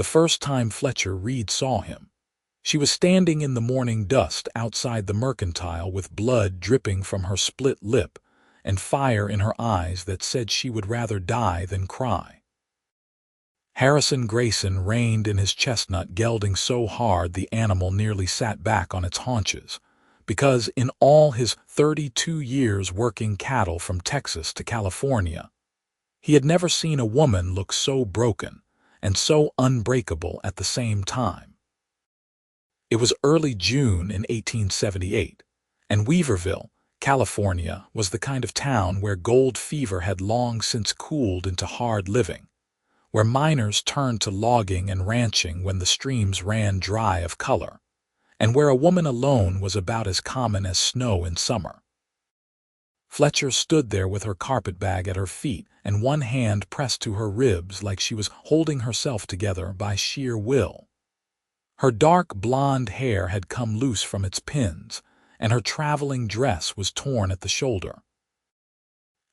the first time Fletcher Reed saw him. She was standing in the morning dust outside the mercantile with blood dripping from her split lip and fire in her eyes that said she would rather die than cry. Harrison Grayson reined in his chestnut gelding so hard the animal nearly sat back on its haunches, because in all his 32 years working cattle from Texas to California, he had never seen a woman look so broken and so unbreakable at the same time. It was early June in 1878, and Weaverville, California, was the kind of town where gold fever had long since cooled into hard living, where miners turned to logging and ranching when the streams ran dry of color, and where a woman alone was about as common as snow in summer. Fletcher stood there with her carpetbag at her feet and one hand pressed to her ribs like she was holding herself together by sheer will. Her dark blonde hair had come loose from its pins, and her traveling dress was torn at the shoulder.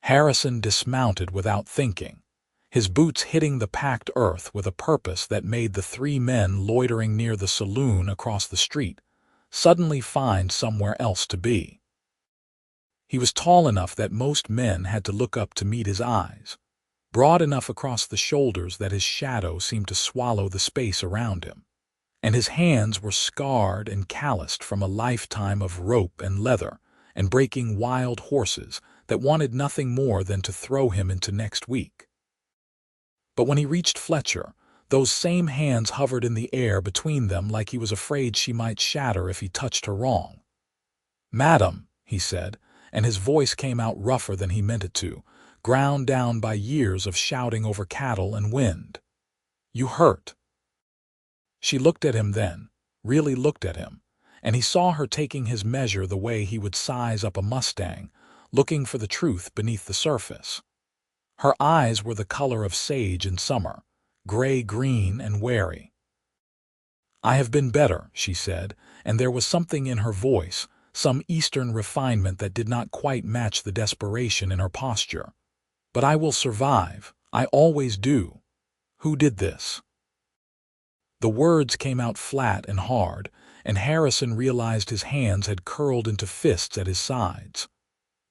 Harrison dismounted without thinking, his boots hitting the packed earth with a purpose that made the three men loitering near the saloon across the street suddenly find somewhere else to be. He was tall enough that most men had to look up to meet his eyes, broad enough across the shoulders that his shadow seemed to swallow the space around him, and his hands were scarred and calloused from a lifetime of rope and leather and breaking wild horses that wanted nothing more than to throw him into next week. But when he reached Fletcher, those same hands hovered in the air between them like he was afraid she might shatter if he touched her wrong. "Madam," he said, and his voice came out rougher than he meant it to, ground down by years of shouting over cattle and wind. "You hurt." She looked at him then, really looked at him, and he saw her taking his measure the way he would size up a Mustang, looking for the truth beneath the surface. Her eyes were the color of sage in summer, gray-green and wary. "I have been better," she said, and there was something in her voice, some Eastern refinement that did not quite match the desperation in her posture. "But I will survive. I always do. Who did this?" The words came out flat and hard, and Harrison realized his hands had curled into fists at his sides.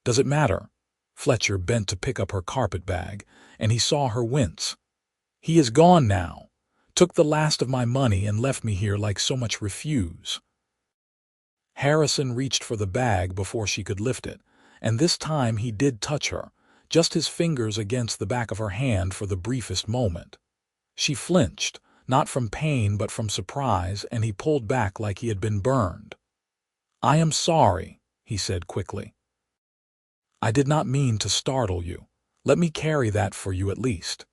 "Does it matter?" Fletcher bent to pick up her carpetbag, and he saw her wince. "He is gone now. Took the last of my money and left me here like so much refuse." Harrison reached for the bag before she could lift it, and this time he did touch her, just his fingers against the back of her hand for the briefest moment. She flinched, not from pain but from surprise, and he pulled back like he had been burned. "I am sorry," he said quickly. "I did not mean to startle you. Let me carry that for you at least."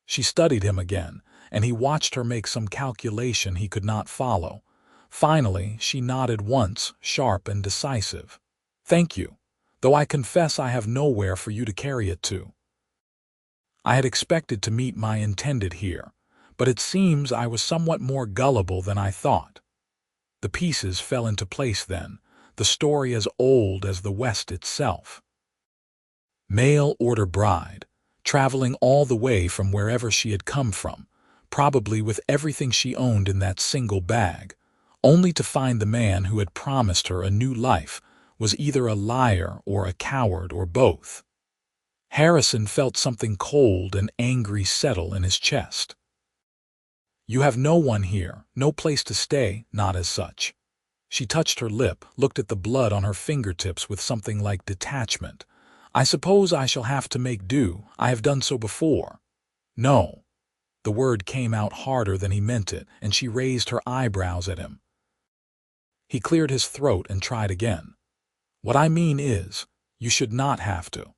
She studied him again, and he watched her make some calculation he could not follow. Finally, she nodded once, sharp and decisive. "Thank you, though I confess I have nowhere for you to carry it to. I had expected to meet my intended here, but it seems I was somewhat more gullible than I thought." The pieces fell into place then, the story as old as the West itself. Mail order bride, traveling all the way from wherever she had come from, probably with everything she owned in that single bag, only to find the man who had promised her a new life was either a liar or a coward or both. Harrison felt something cold and angry settle in his chest. "You have no one here, no place to stay, not as such." She touched her lip, looked at the blood on her fingertips with something like detachment. "I suppose I shall have to make do. I have done so before." "No." The word came out harder than he meant it, and she raised her eyebrows at him. He cleared his throat and tried again. "What I mean is, you should not have to.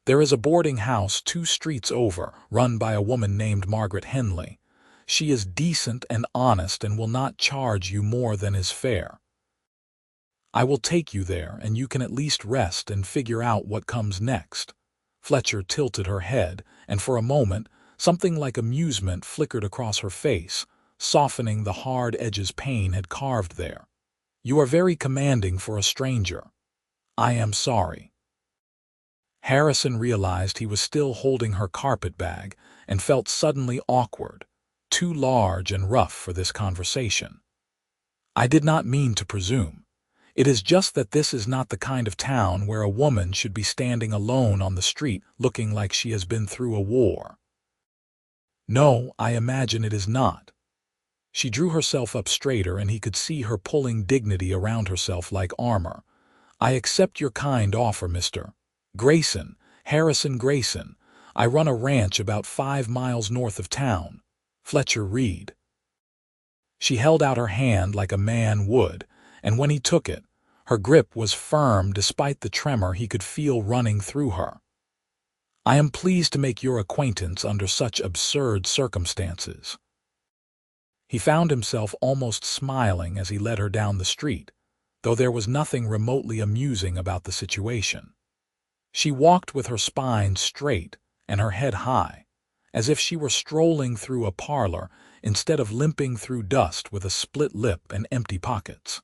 There is a boarding house 2 streets over, run by a woman named Margaret Henley. She is decent and honest and will not charge you more than is fair. I will take you there, and you can at least rest and figure out what comes next." Fletcher tilted her head, and for a moment, something like amusement flickered across her face, softening the hard edges pain had carved there. "You are very commanding for a stranger. I am sorry." Harrison realized he was still holding her carpetbag and felt suddenly awkward, too large and rough for this conversation. I did not mean to presume. It is just that this is not the kind of town where a woman should be standing alone on the street looking like she has been through a war. No, I imagine it is not. She drew herself up straighter, and he could see her pulling dignity around herself like armor. I accept your kind offer, Mr. Grayson, Harrison Grayson. I run a ranch about 5 miles north of town. Fletcher Reed. She held out her hand like a man would, and when he took it, her grip was firm despite the tremor he could feel running through her. I am pleased to make your acquaintance under such absurd circumstances. He found himself almost smiling as he led her down the street, though there was nothing remotely amusing about the situation. She walked with her spine straight and her head high, as if she were strolling through a parlor instead of limping through dust with a split lip and empty pockets.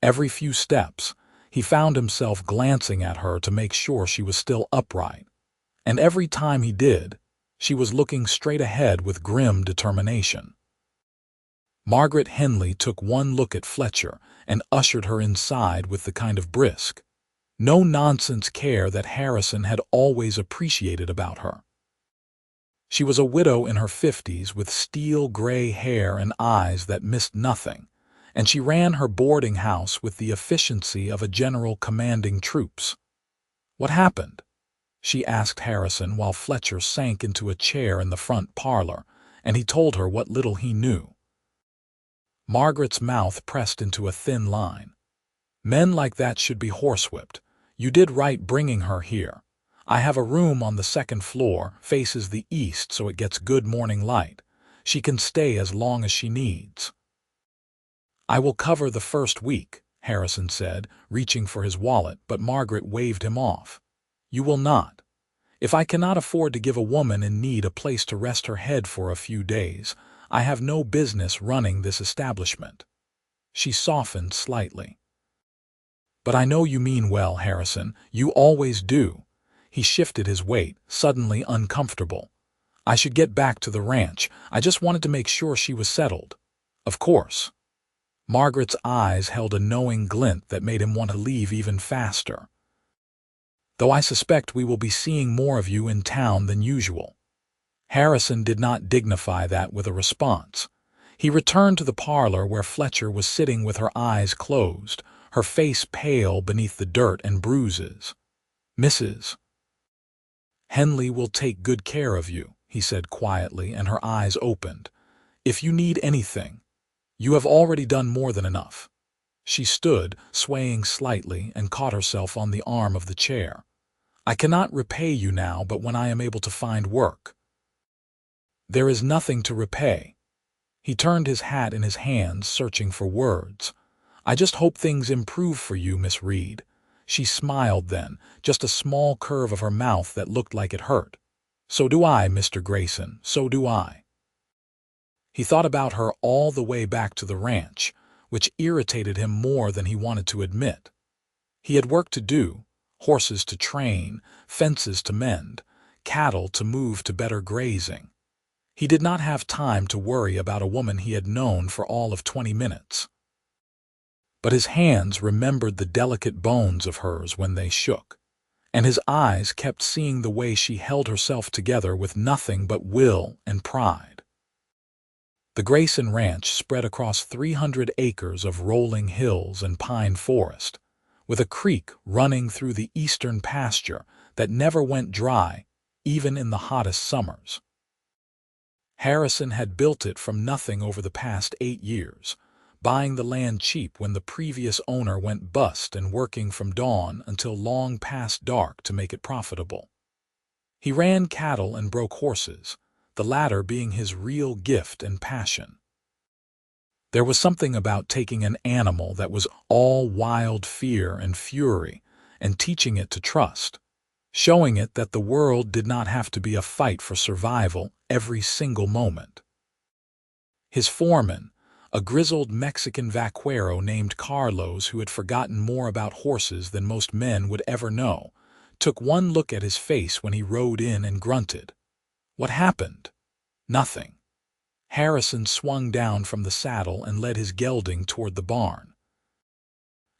Every few steps, he found himself glancing at her to make sure she was still upright, and every time he did, she was looking straight ahead with grim determination. Margaret Henley took one look at Fletcher and ushered her inside with the kind of brisk, no-nonsense care that Harrison had always appreciated about her. She was a widow in her 50s with steel-gray hair and eyes that missed nothing, and she ran her boarding house with the efficiency of a general commanding troops. "What happened?" she asked Harrison while Fletcher sank into a chair in the front parlor, and he told her what little he knew. Margaret's mouth pressed into a thin line. "Men like that should be horsewhipped. You did right bringing her here. I have a room on the 2nd floor, faces the east so it gets good morning light. She can stay as long as she needs." "I will cover the first week," Harrison said, reaching for his wallet, but Margaret waved him off. "You will not. If I cannot afford to give a woman in need a place to rest her head for a few days, I have no business running this establishment." She softened slightly. "But I know you mean well, Harrison. You always do." He shifted his weight, suddenly uncomfortable. "I should get back to the ranch. I just wanted to make sure she was settled." "Of course." Margaret's eyes held a knowing glint that made him want to leave even faster. "Though I suspect we will be seeing more of you in town than usual." Harrison did not dignify that with a response. He returned to the parlor where Fletcher was sitting with her eyes closed, her face pale beneath the dirt and bruises. "Mrs. Henley will take good care of you," he said quietly, and her eyes opened. "If you need anything, you have already done more than enough." She stood, swaying slightly, and caught herself on the arm of the chair. "I cannot repay you now, but when I am able to find work." "There is nothing to repay." He turned his hat in his hands, searching for words. "I just hope things improve for you, Miss Reed." She smiled then, just a small curve of her mouth that looked like it hurt. "So do I, Mr. Grayson, so do I." He thought about her all the way back to the ranch, which irritated him more than he wanted to admit. He had work to do, horses to train, fences to mend, cattle to move to better grazing. He did not have time to worry about a woman he had known for all of 20 minutes. But his hands remembered the delicate bones of hers when they shook, and his eyes kept seeing the way she held herself together with nothing but will and pride. The Grayson Ranch spread across 300 acres of rolling hills and pine forest, with a creek running through the eastern pasture that never went dry, even in the hottest summers. Harrison had built it from nothing over the past 8 years, buying the land cheap when the previous owner went bust and working from dawn until long past dark to make it profitable. He ran cattle and broke horses, the latter being his real gift and passion. There was something about taking an animal that was all wild fear and fury and teaching it to trust, showing it that the world did not have to be a fight for survival every single moment. His foreman, a grizzled Mexican vaquero named Carlos who had forgotten more about horses than most men would ever know, took one look at his face when he rode in and grunted. "What happened?" "Nothing." Harrison swung down from the saddle and led his gelding toward the barn.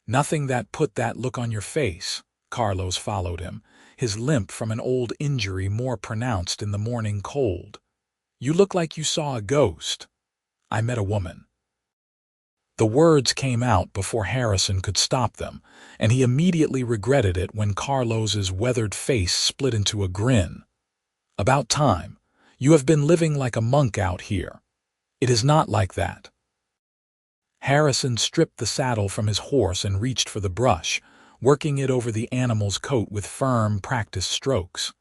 "Nothing that put that look on your face." Carlos followed him, his limp from an old injury more pronounced in the morning cold. "You look like you saw a ghost." "I met a woman." The words came out before Harrison could stop them, and he immediately regretted it when Carlos's weathered face split into a grin. "About time. You have been living like a monk out here." "It is not like that." Harrison stripped the saddle from his horse and reached for the brush, working it over the animal's coat with firm, practiced strokes.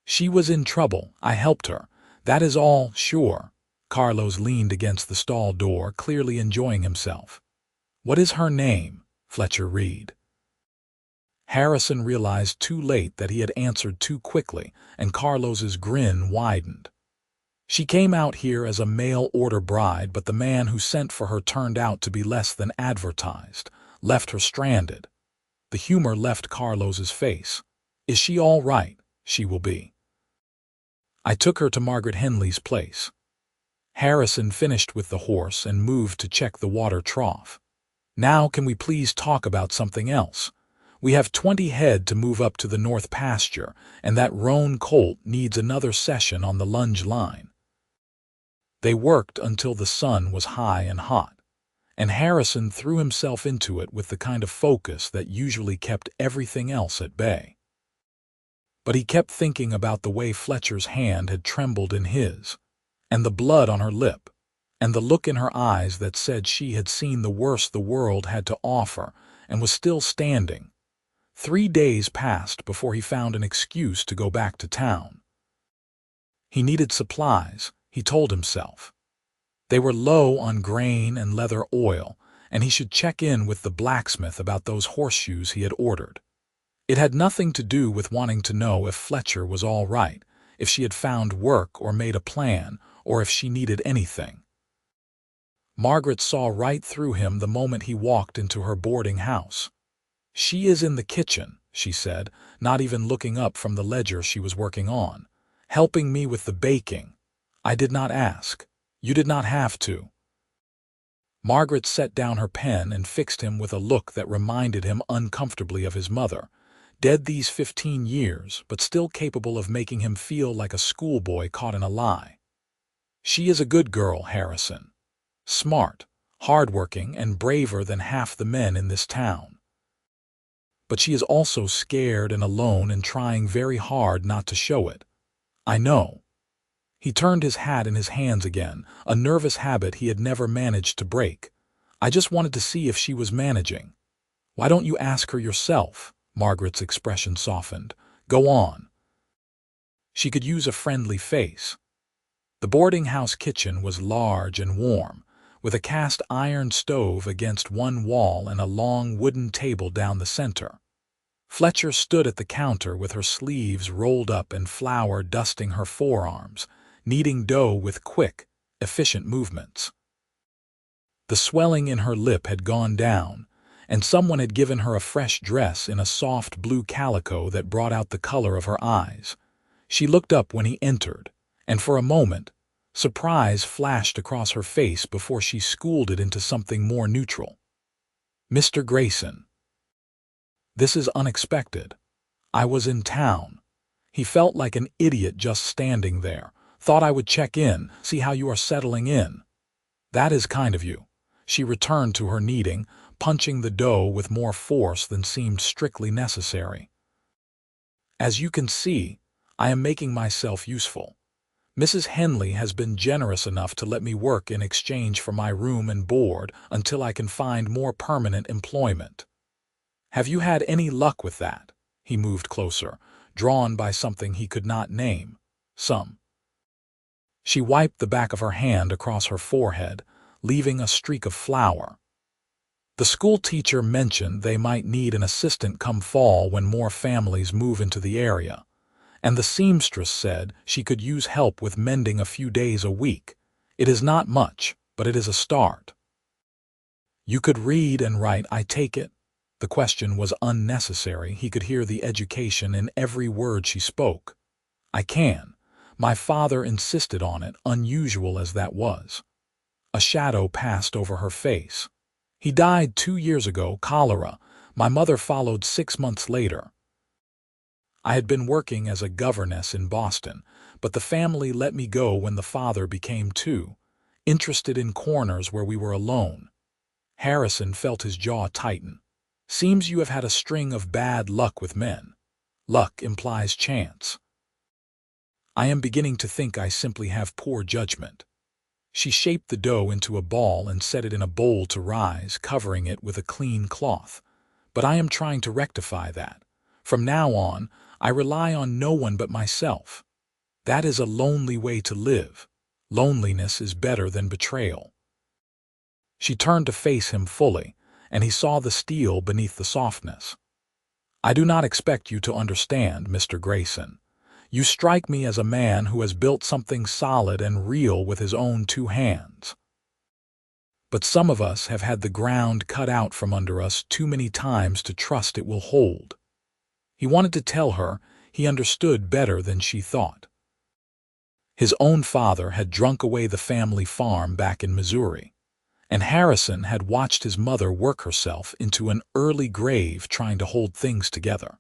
"She was in trouble. I helped her. That is all, sure." Carlos leaned against the stall door, clearly enjoying himself. "What is her name?" "Fletcher Reed." Harrison realized too late that he had answered too quickly, and Carlos's grin widened. "She came out here as a mail-order bride, but the man who sent for her turned out to be less than advertised, left her stranded." The humor left Carlos's face. "Is she all right?" "She will be." "I took her to Margaret Henley's place." Harrison finished with the horse and moved to check the water trough. "Now can we please talk about something else? We have 20 head to move up to the north pasture, and that roan colt needs another session on the lunge line." They worked until the sun was high and hot, and Harrison threw himself into it with the kind of focus that usually kept everything else at bay. But he kept thinking about the way Fletcher's hand had trembled in his, and the blood on her lip, and the look in her eyes that said she had seen the worst the world had to offer and was still standing. 3 days passed before he found an excuse to go back to town. He needed supplies, he told himself. They were low on grain and leather oil, and he should check in with the blacksmith about those horseshoes he had ordered. It had nothing to do with wanting to know if Fletcher was all right, if she had found work or made a plan, or if she needed anything. Margaret saw right through him the moment he walked into her boarding house. "She is in the kitchen," she said, not even looking up from the ledger she was working on, "helping me with the baking. I did not ask. You did not have to." Margaret set down her pen and fixed him with a look that reminded him uncomfortably of his mother, dead these 15 years, but still capable of making him feel like a schoolboy caught in a lie. "She is a good girl, Harrison. Smart, hardworking, and braver than half the men in this town. But she is also scared and alone and trying very hard not to show it. I know." He turned his hat in his hands again, a nervous habit he had never managed to break. "I just wanted to see if she was managing." "Why don't you ask her yourself?" Margaret's expression softened. "Go on." She could use a friendly face. The boarding house kitchen was large and warm, with a cast iron stove against one wall and a long wooden table down the center. Fletcher stood at the counter with her sleeves rolled up and flour dusting her forearms, kneading dough with quick, efficient movements. The swelling in her lip had gone down, and someone had given her a fresh dress in a soft blue calico that brought out the color of her eyes. She looked up when he entered, and for a moment, surprise flashed across her face before she schooled it into something more neutral. "Mr. Grayson." "This is unexpected. I was in town." He felt like an idiot just standing there. "Thought I would check in, see how you are settling in." "That is kind of you." She returned to her kneading, punching the dough with more force than seemed strictly necessary. "As you can see, I am making myself useful. Mrs. Henley has been generous enough to let me work in exchange for my room and board until I can find more permanent employment." "Have you had any luck with that?" He moved closer, drawn by something he could not name. "Some." She wiped the back of her hand across her forehead, leaving a streak of flour. "The school teacher mentioned they might need an assistant come fall when more families move into the area. And the seamstress said she could use help with mending a few days a week. It is not much, but it is a start." "You could read and write, I take it?" The question was unnecessary. He could hear the education in every word she spoke. "I can. My father insisted on it, unusual as that was. A shadow passed over her face. He died 2 years ago, cholera. My mother followed 6 months later. I had been working as a governess in Boston, but the family let me go when the father became too interested in corners where we were alone. Harrison felt his jaw tighten. Seems you have had a string of bad luck with men. Luck implies chance. I am beginning to think I simply have poor judgment. She shaped the dough into a ball and set it in a bowl to rise, covering it with a clean cloth. But I am trying to rectify that. From now on, I rely on no one but myself. That is a lonely way to live. Loneliness is better than betrayal. She turned to face him fully, and he saw the steel beneath the softness. I do not expect you to understand, Mr. Grayson. You strike me as a man who has built something solid and real with his own 2 hands. But some of us have had the ground cut out from under us too many times to trust it will hold. He wanted to tell her he understood better than she thought. His own father had drunk away the family farm back in Missouri, and Harrison had watched his mother work herself into an early grave trying to hold things together.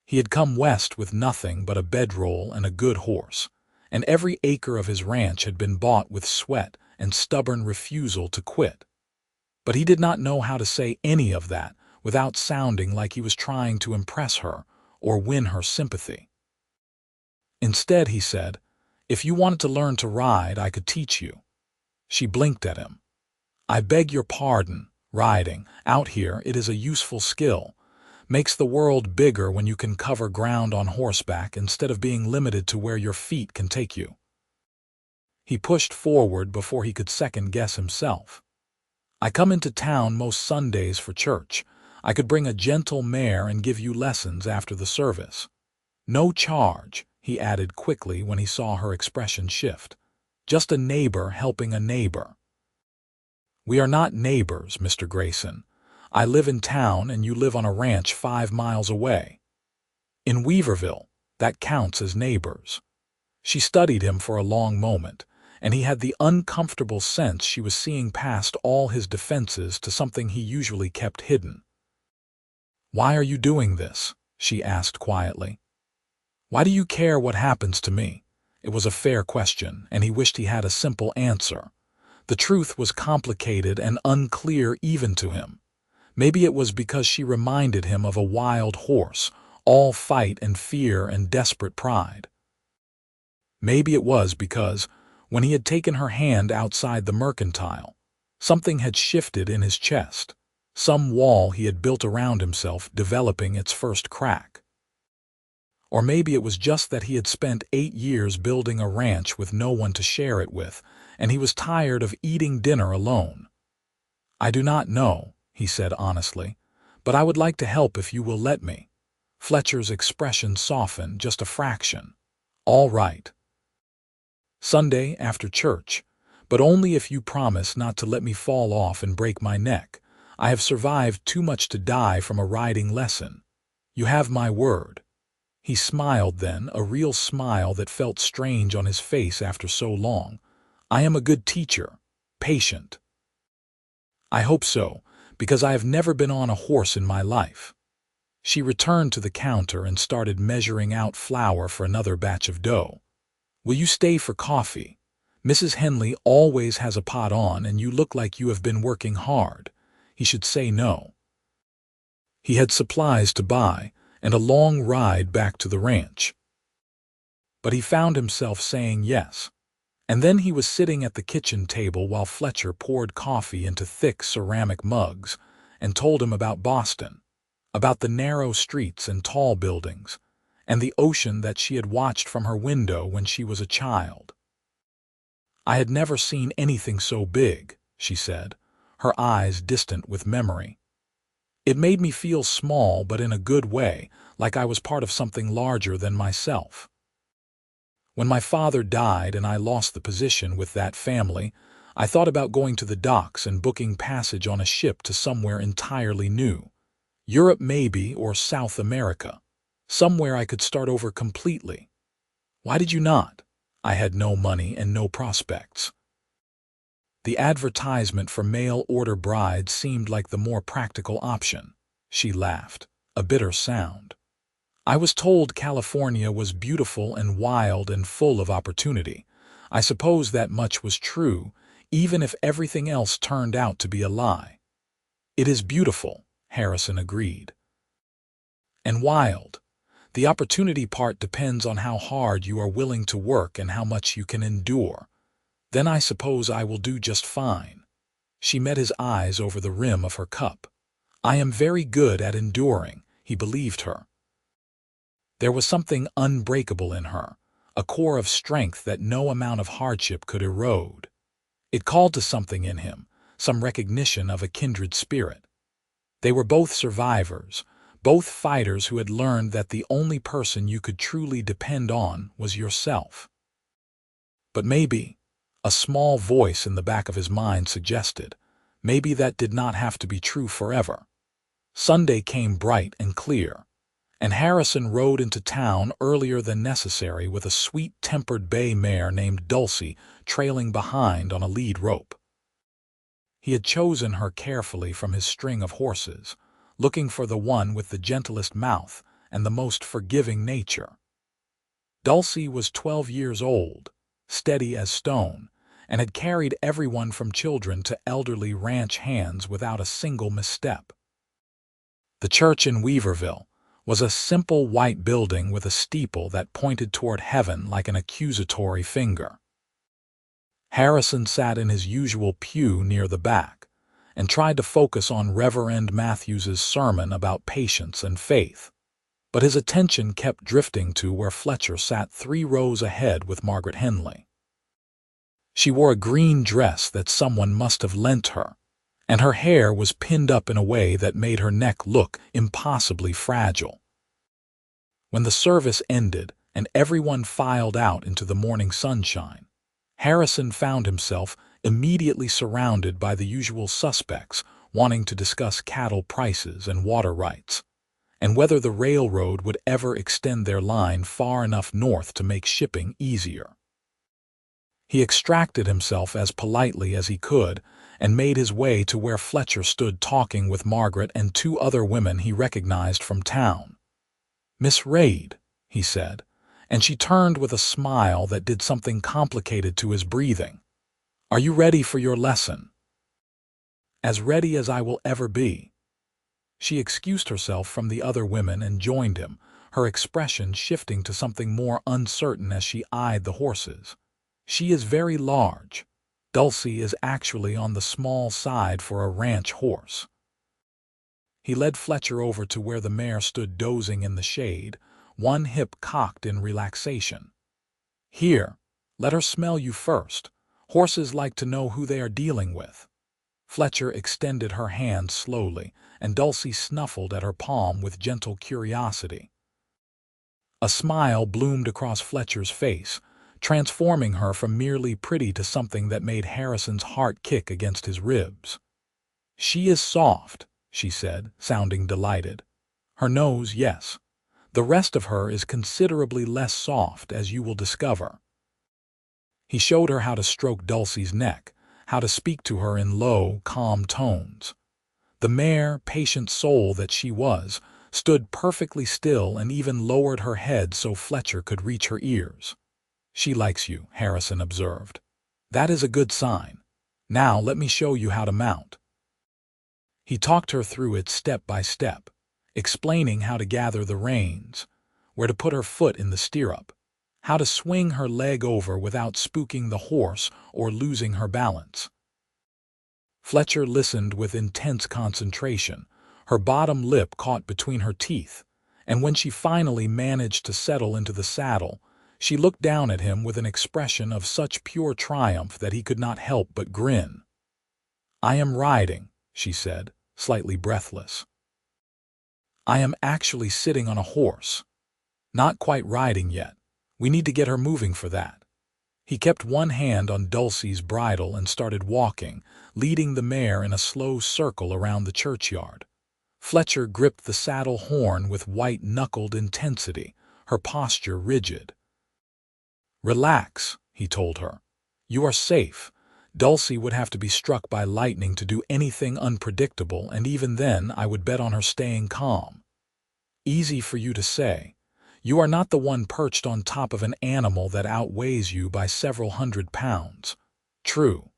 He had come west with nothing but a bedroll and a good horse, and every acre of his ranch had been bought with sweat and stubborn refusal to quit. But he did not know how to say any of that without sounding like he was trying to impress her or win her sympathy. Instead, he said, "If you wanted to learn to ride, I could teach you." She blinked at him. "I beg your pardon. Riding, out here, it is a useful skill. Makes the world bigger when you can cover ground on horseback instead of being limited to where your feet can take you." He pushed forward before he could second-guess himself. "I come into town most Sundays for church. I could bring a gentle mare and give you lessons after the service. No charge," he added quickly when he saw her expression shift. "Just a neighbor helping a neighbor." "We are not neighbors, Mr. Grayson. I live in town and you live on a ranch 5 miles away. In Weaverville, that counts as neighbors." She studied him for a long moment, and he had the uncomfortable sense she was seeing past all his defenses to something he usually kept hidden. "Why are you doing this?" she asked quietly. "Why do you care what happens to me?" It was a fair question, and he wished he had a simple answer. The truth was complicated and unclear even to him. Maybe it was because she reminded him of a wild horse, all fight and fear and desperate pride. Maybe it was because, when he had taken her hand outside the mercantile, something had shifted in his chest, some wall he had built around himself developing its first crack. Or maybe it was just that he had spent 8 years building a ranch with no one to share it with, and he was tired of eating dinner alone. "I do not know," he said honestly, "but I would like to help if you will let me." Fletcher's expression softened just a fraction. "All right. Sunday after church, but only if you promise not to let me fall off and break my neck. I have survived too much to die from a riding lesson. You have my word." He smiled then, a real smile that felt strange on his face after so long. "I am a good teacher, patient." "I hope so, because I have never been on a horse in my life." She returned to the counter and started measuring out flour for another batch of dough. "Will you stay for coffee? Mrs. Henley always has a pot on and you look like you have been working hard." He should say no. He had supplies to buy and a long ride back to the ranch. But he found himself saying yes. And then he was sitting at the kitchen table while Fletcher poured coffee into thick ceramic mugs and told him about Boston, about the narrow streets and tall buildings, and the ocean that she had watched from her window when she was a child. "I had never seen anything so big," she said, her eyes distant with memory. "It made me feel small, but in a good way, like I was part of something larger than myself. When my father died and I lost the position with that family, I thought about going to the docks and booking passage on a ship to somewhere entirely new. Europe maybe, or South America. Somewhere I could start over completely. Why did you not? I had no money and no prospects. The advertisement for mail-order brides seemed like the more practical option. She laughed, a bitter sound. I was told California was beautiful and wild and full of opportunity. I suppose that much was true, even if everything else turned out to be a lie. It is beautiful, Harrison agreed. And wild. The opportunity part depends on how hard you are willing to work and how much you can endure. Then I suppose I will do just fine. She met his eyes over the rim of her cup. I am very good at enduring, he believed her. There was something unbreakable in her, a core of strength that no amount of hardship could erode. It called to something in him, some recognition of a kindred spirit. They were both survivors, both fighters who had learned that the only person you could truly depend on was yourself. But maybe, a small voice in the back of his mind suggested, maybe that did not have to be true forever. Sunday came bright and clear, and Harrison rode into town earlier than necessary with a sweet-tempered bay mare named Dulcie trailing behind on a lead rope. He had chosen her carefully from his string of horses, looking for the one with the gentlest mouth and the most forgiving nature. Dulcie was 12 years old, steady as stone, and had carried everyone from children to elderly ranch hands without a single misstep. The church in Weaverville was a simple white building with a steeple that pointed toward heaven like an accusatory finger. Harrison sat in his usual pew near the back and tried to focus on Reverend Matthews's sermon about patience and faith, but his attention kept drifting to where Fletcher sat 3 rows ahead with Margaret Henley. She wore a green dress that someone must have lent her, and her hair was pinned up in a way that made her neck look impossibly fragile. When the service ended and everyone filed out into the morning sunshine, Harrison found himself immediately surrounded by the usual suspects wanting to discuss cattle prices and water rights, and whether the railroad would ever extend their line far enough north to make shipping easier. He extracted himself as politely as he could and made his way to where Fletcher stood talking with Margaret and 2 other women he recognized from town. "Miss Reed," he said, and she turned with a smile that did something complicated to his breathing. "Are you ready for your lesson?" "As ready as I will ever be." She excused herself from the other women and joined him, her expression shifting to something more uncertain as she eyed the horses. "She is very large. Dulcie is actually on the small side for a ranch horse." He led Fletcher over to where the mare stood dozing in the shade, one hip cocked in relaxation. "Here, let her smell you first. Horses like to know who they are dealing with." Fletcher extended her hand slowly, and Dulcie snuffled at her palm with gentle curiosity. A smile bloomed across Fletcher's face, transforming her from merely pretty to something that made Harrison's heart kick against his ribs. "She is soft," she said, sounding delighted. "Her nose, yes. The rest of her is considerably less soft, as you will discover." He showed her how to stroke Dulcie's neck, how to speak to her in low, calm tones. The mare, patient soul that she was, stood perfectly still and even lowered her head so Fletcher could reach her ears. "She likes you," Harrison observed. "That is a good sign. Now let me show you how to mount." He talked her through it step by step, explaining how to gather the reins, where to put her foot in the stirrup, how to swing her leg over without spooking the horse or losing her balance. Fletcher listened with intense concentration, her bottom lip caught between her teeth, and when she finally managed to settle into the saddle, she looked down at him with an expression of such pure triumph that he could not help but grin. "I am riding," she said, slightly breathless. "I am actually sitting on a horse. Not quite riding yet. We need to get her moving for that." He kept one hand on Dulcie's bridle and started walking, leading the mare in a slow circle around the churchyard. Fletcher gripped the saddle horn with white-knuckled intensity, her posture rigid. Relax, he told her. You are safe. Dulcie would have to be struck by lightning to do anything unpredictable, and even then I would bet on her staying calm. Easy for you to say. You are not the one perched on top of an animal that outweighs you by several 100 pounds. True.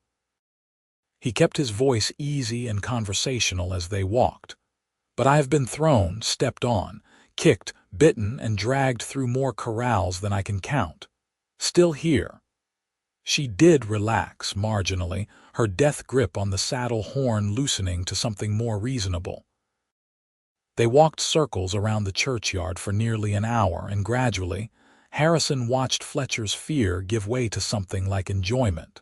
He kept his voice easy and conversational as they walked. But I have been thrown, stepped on, kicked, bitten, and dragged through more corrals than I can count. Still here. She did relax marginally, her death grip on the saddle horn loosening to something more reasonable. They walked circles around the churchyard for nearly an hour, and gradually, Harrison watched Fletcher's fear give way to something like enjoyment.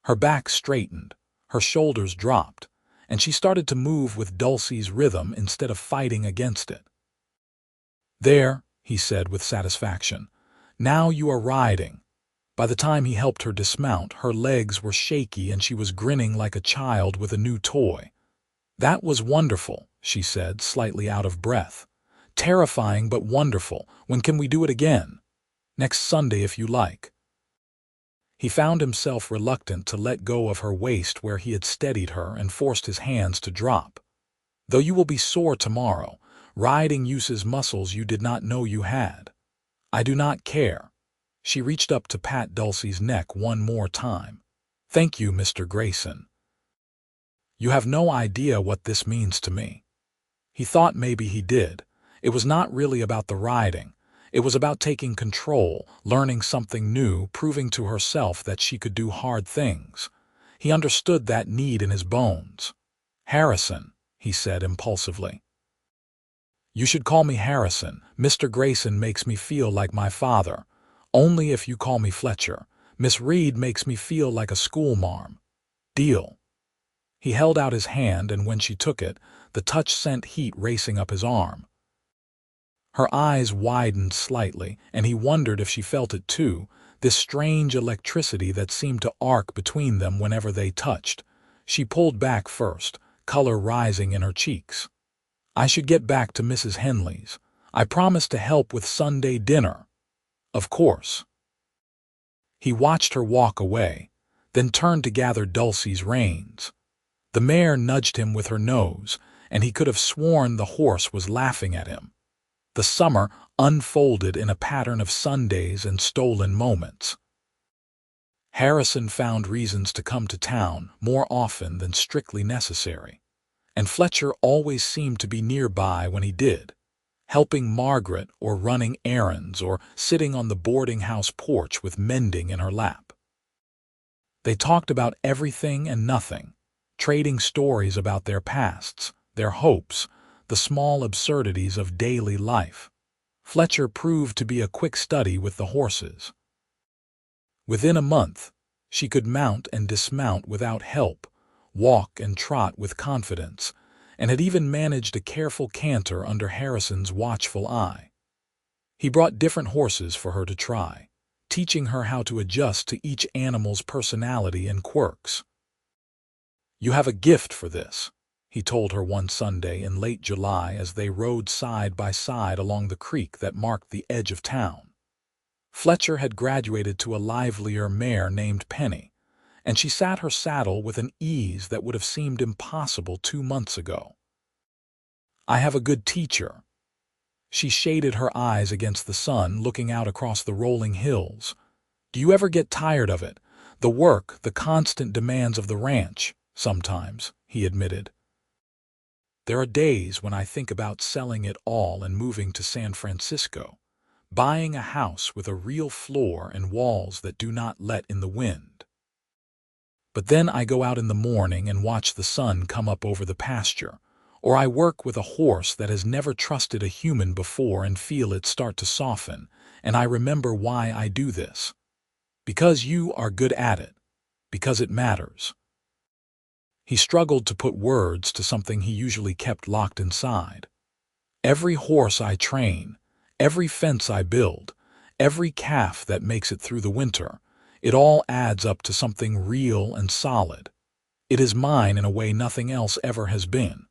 Her back straightened, her shoulders dropped, and she started to move with Dulcie's rhythm instead of fighting against it. There, he said with satisfaction. Now you are riding. By the time he helped her dismount, her legs were shaky and she was grinning like a child with a new toy. That was wonderful, she said, slightly out of breath. Terrifying but wonderful. When can we do it again? Next Sunday if you like. He found himself reluctant to let go of her waist where he had steadied her and forced his hands to drop. Though you will be sore tomorrow, riding uses muscles you did not know you had. I do not care. She reached up to pat Dulcie's neck one more time. Thank you, Mr. Grayson. You have no idea what this means to me. He thought maybe he did. It was not really about the riding. It was about taking control, learning something new, proving to herself that she could do hard things. He understood that need in his bones. Harrison, he said impulsively. You should call me Harrison. Mr. Grayson makes me feel like my father. Only if you call me Fletcher. Miss Reed makes me feel like a schoolmarm. Deal. He held out his hand, and when she took it, the touch sent heat racing up his arm. Her eyes widened slightly, and he wondered if she felt it too, this strange electricity that seemed to arc between them whenever they touched. She pulled back first, color rising in her cheeks. I should get back to Mrs. Henley's. I promised to help with Sunday dinner. Of course. He watched her walk away, then turned to gather Dulcie's reins. The mare nudged him with her nose, and he could have sworn the horse was laughing at him. The summer unfolded in a pattern of Sundays and stolen moments. Harrison found reasons to come to town more often than strictly necessary, and Fletcher always seemed to be nearby when he did, helping Margaret or running errands or sitting on the boarding house porch with mending in her lap. They talked about everything and nothing, trading stories about their pasts, their hopes, the small absurdities of daily life. Fletcher proved to be a quick study with the horses. Within a month, she could mount and dismount without help, walk and trot with confidence, and had even managed a careful canter under Harrison's watchful eye. He brought different horses for her to try, teaching her how to adjust to each animal's personality and quirks. You have a gift for this, he told her one Sunday in late July as they rode side by side along the creek that marked the edge of town. Fletcher had graduated to a livelier mare named Penny, and she sat her saddle with an ease that would have seemed impossible 2 months ago. I have a good teacher. She shaded her eyes against the sun, looking out across the rolling hills. Do you ever get tired of it? The work, the constant demands of the ranch? Sometimes, he admitted. There are days when I think about selling it all and moving to San Francisco, buying a house with a real floor and walls that do not let in the wind. But then I go out in the morning and watch the sun come up over the pasture, or I work with a horse that has never trusted a human before and feel it start to soften, and I remember why I do this. Because you are good at it. Because it matters. He struggled to put words to something he usually kept locked inside. Every horse I train, every fence I build, every calf that makes it through the winter, it all adds up to something real and solid. It is mine in a way nothing else ever has been.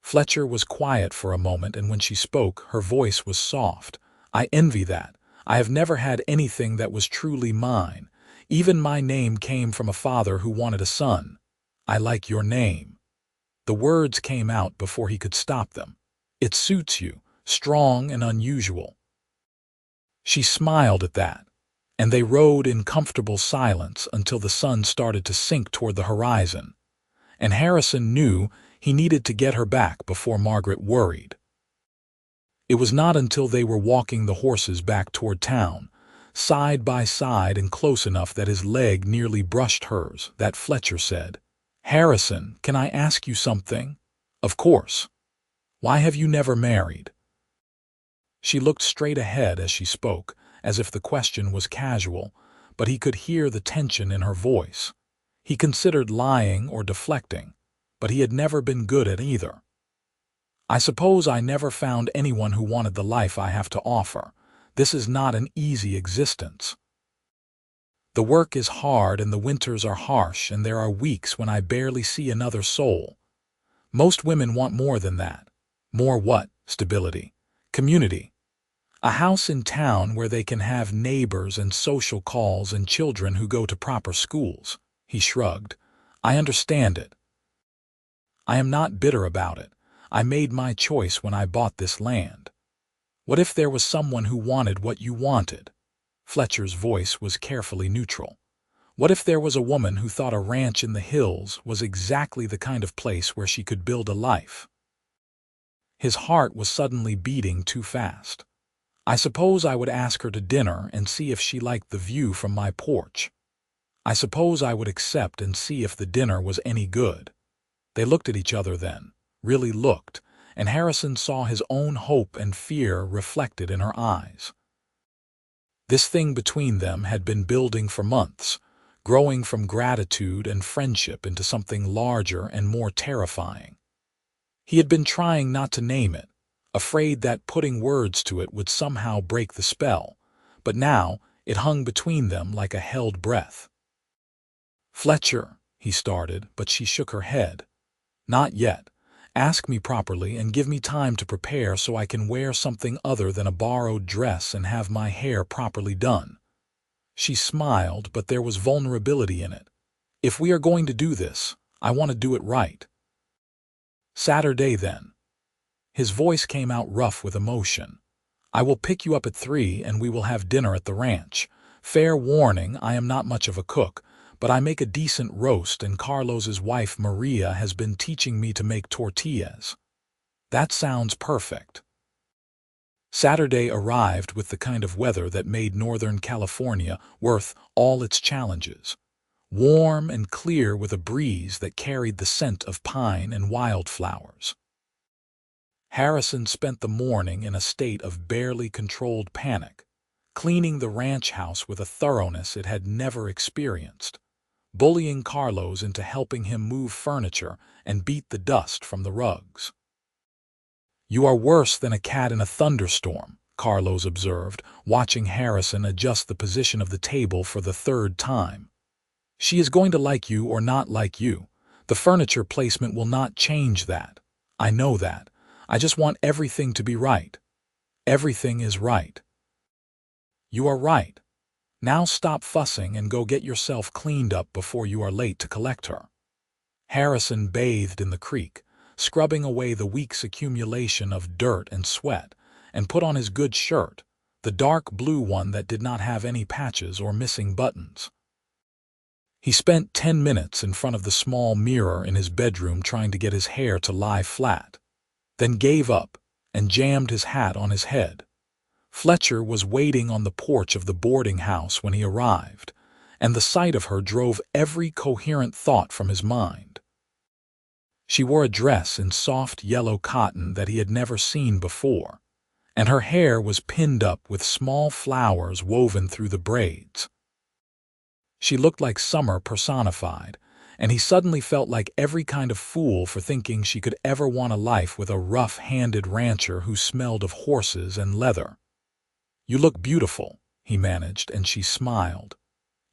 Fletcher was quiet for a moment, and when she spoke, her voice was soft. I envy that. I have never had anything that was truly mine. Even my name came from a father who wanted a son. I like your name." The words came out before he could stop them. "It suits you, strong and unusual." She smiled at that, and they rode in comfortable silence until the sun started to sink toward the horizon, and Harrison knew he needed to get her back before Margaret worried. It was not until they were walking the horses back toward town, side by side and close enough that his leg nearly brushed hers, that Fletcher said, "Harrison, can I ask you something?" "Of course. Why have you never married?" She looked straight ahead as she spoke, as if the question was casual, but he could hear the tension in her voice. He considered lying or deflecting, but he had never been good at either. "I suppose I never found anyone who wanted the life I have to offer. This is not an easy existence. The work is hard and the winters are harsh and there are weeks when I barely see another soul. Most women want more than that." "More what?" "Stability. Community. A house in town where they can have neighbors and social calls and children who go to proper schools." He shrugged. "I understand it. I am not bitter about it. I made my choice when I bought this land. What if there was someone who wanted what you wanted?" Fletcher's voice was carefully neutral. "What if there was a woman who thought a ranch in the hills was exactly the kind of place where she could build a life?" His heart was suddenly beating too fast. "I suppose I would ask her to dinner and see if she liked the view from my porch. I suppose I would accept and see if the dinner was any good." They looked at each other then, really looked, and Harrison saw his own hope and fear reflected in her eyes. This thing between them had been building for months, growing from gratitude and friendship into something larger and more terrifying. He had been trying not to name it, afraid that putting words to it would somehow break the spell, but now it hung between them like a held breath. "Fletcher," he started, but she shook her head. "Not yet. Ask me properly and give me time to prepare so I can wear something other than a borrowed dress and have my hair properly done." She smiled, but there was vulnerability in it. "If we are going to do this, I want to do it right." "Saturday, then." His voice came out rough with emotion. "I will pick you up at 3 and we will have dinner at the ranch. Fair warning, I am not much of a cook, but I make a decent roast and Carlos's wife Maria has been teaching me to make tortillas." "That sounds perfect." Saturday arrived with the kind of weather that made Northern California worth all its challenges. Warm and clear with a breeze that carried the scent of pine and wildflowers. Harrison spent the morning in a state of barely controlled panic, cleaning the ranch house with a thoroughness it had never experienced, bullying Carlos into helping him move furniture and beat the dust from the rugs. "You are worse than a cat in a thunderstorm," Carlos observed, watching Harrison adjust the position of the table for the third time. "She is going to like you or not like you. The furniture placement will not change that. I know that. I just want everything to be right." "Everything is right." "You are right. Now stop fussing and go get yourself cleaned up before you are late to collect her." Harrison bathed in the creek, scrubbing away the week's accumulation of dirt and sweat, and put on his good shirt, the dark blue one that did not have any patches or missing buttons. He spent 10 minutes in front of the small mirror in his bedroom trying to get his hair to lie flat, then gave up and jammed his hat on his head. Fletcher was waiting on the porch of the boarding house when he arrived, and the sight of her drove every coherent thought from his mind. She wore a dress in soft yellow cotton that he had never seen before, and her hair was pinned up with small flowers woven through the braids. She looked like summer personified, and he suddenly felt like every kind of fool for thinking she could ever want a life with a rough-handed rancher who smelled of horses and leather. "You look beautiful," he managed, and she smiled.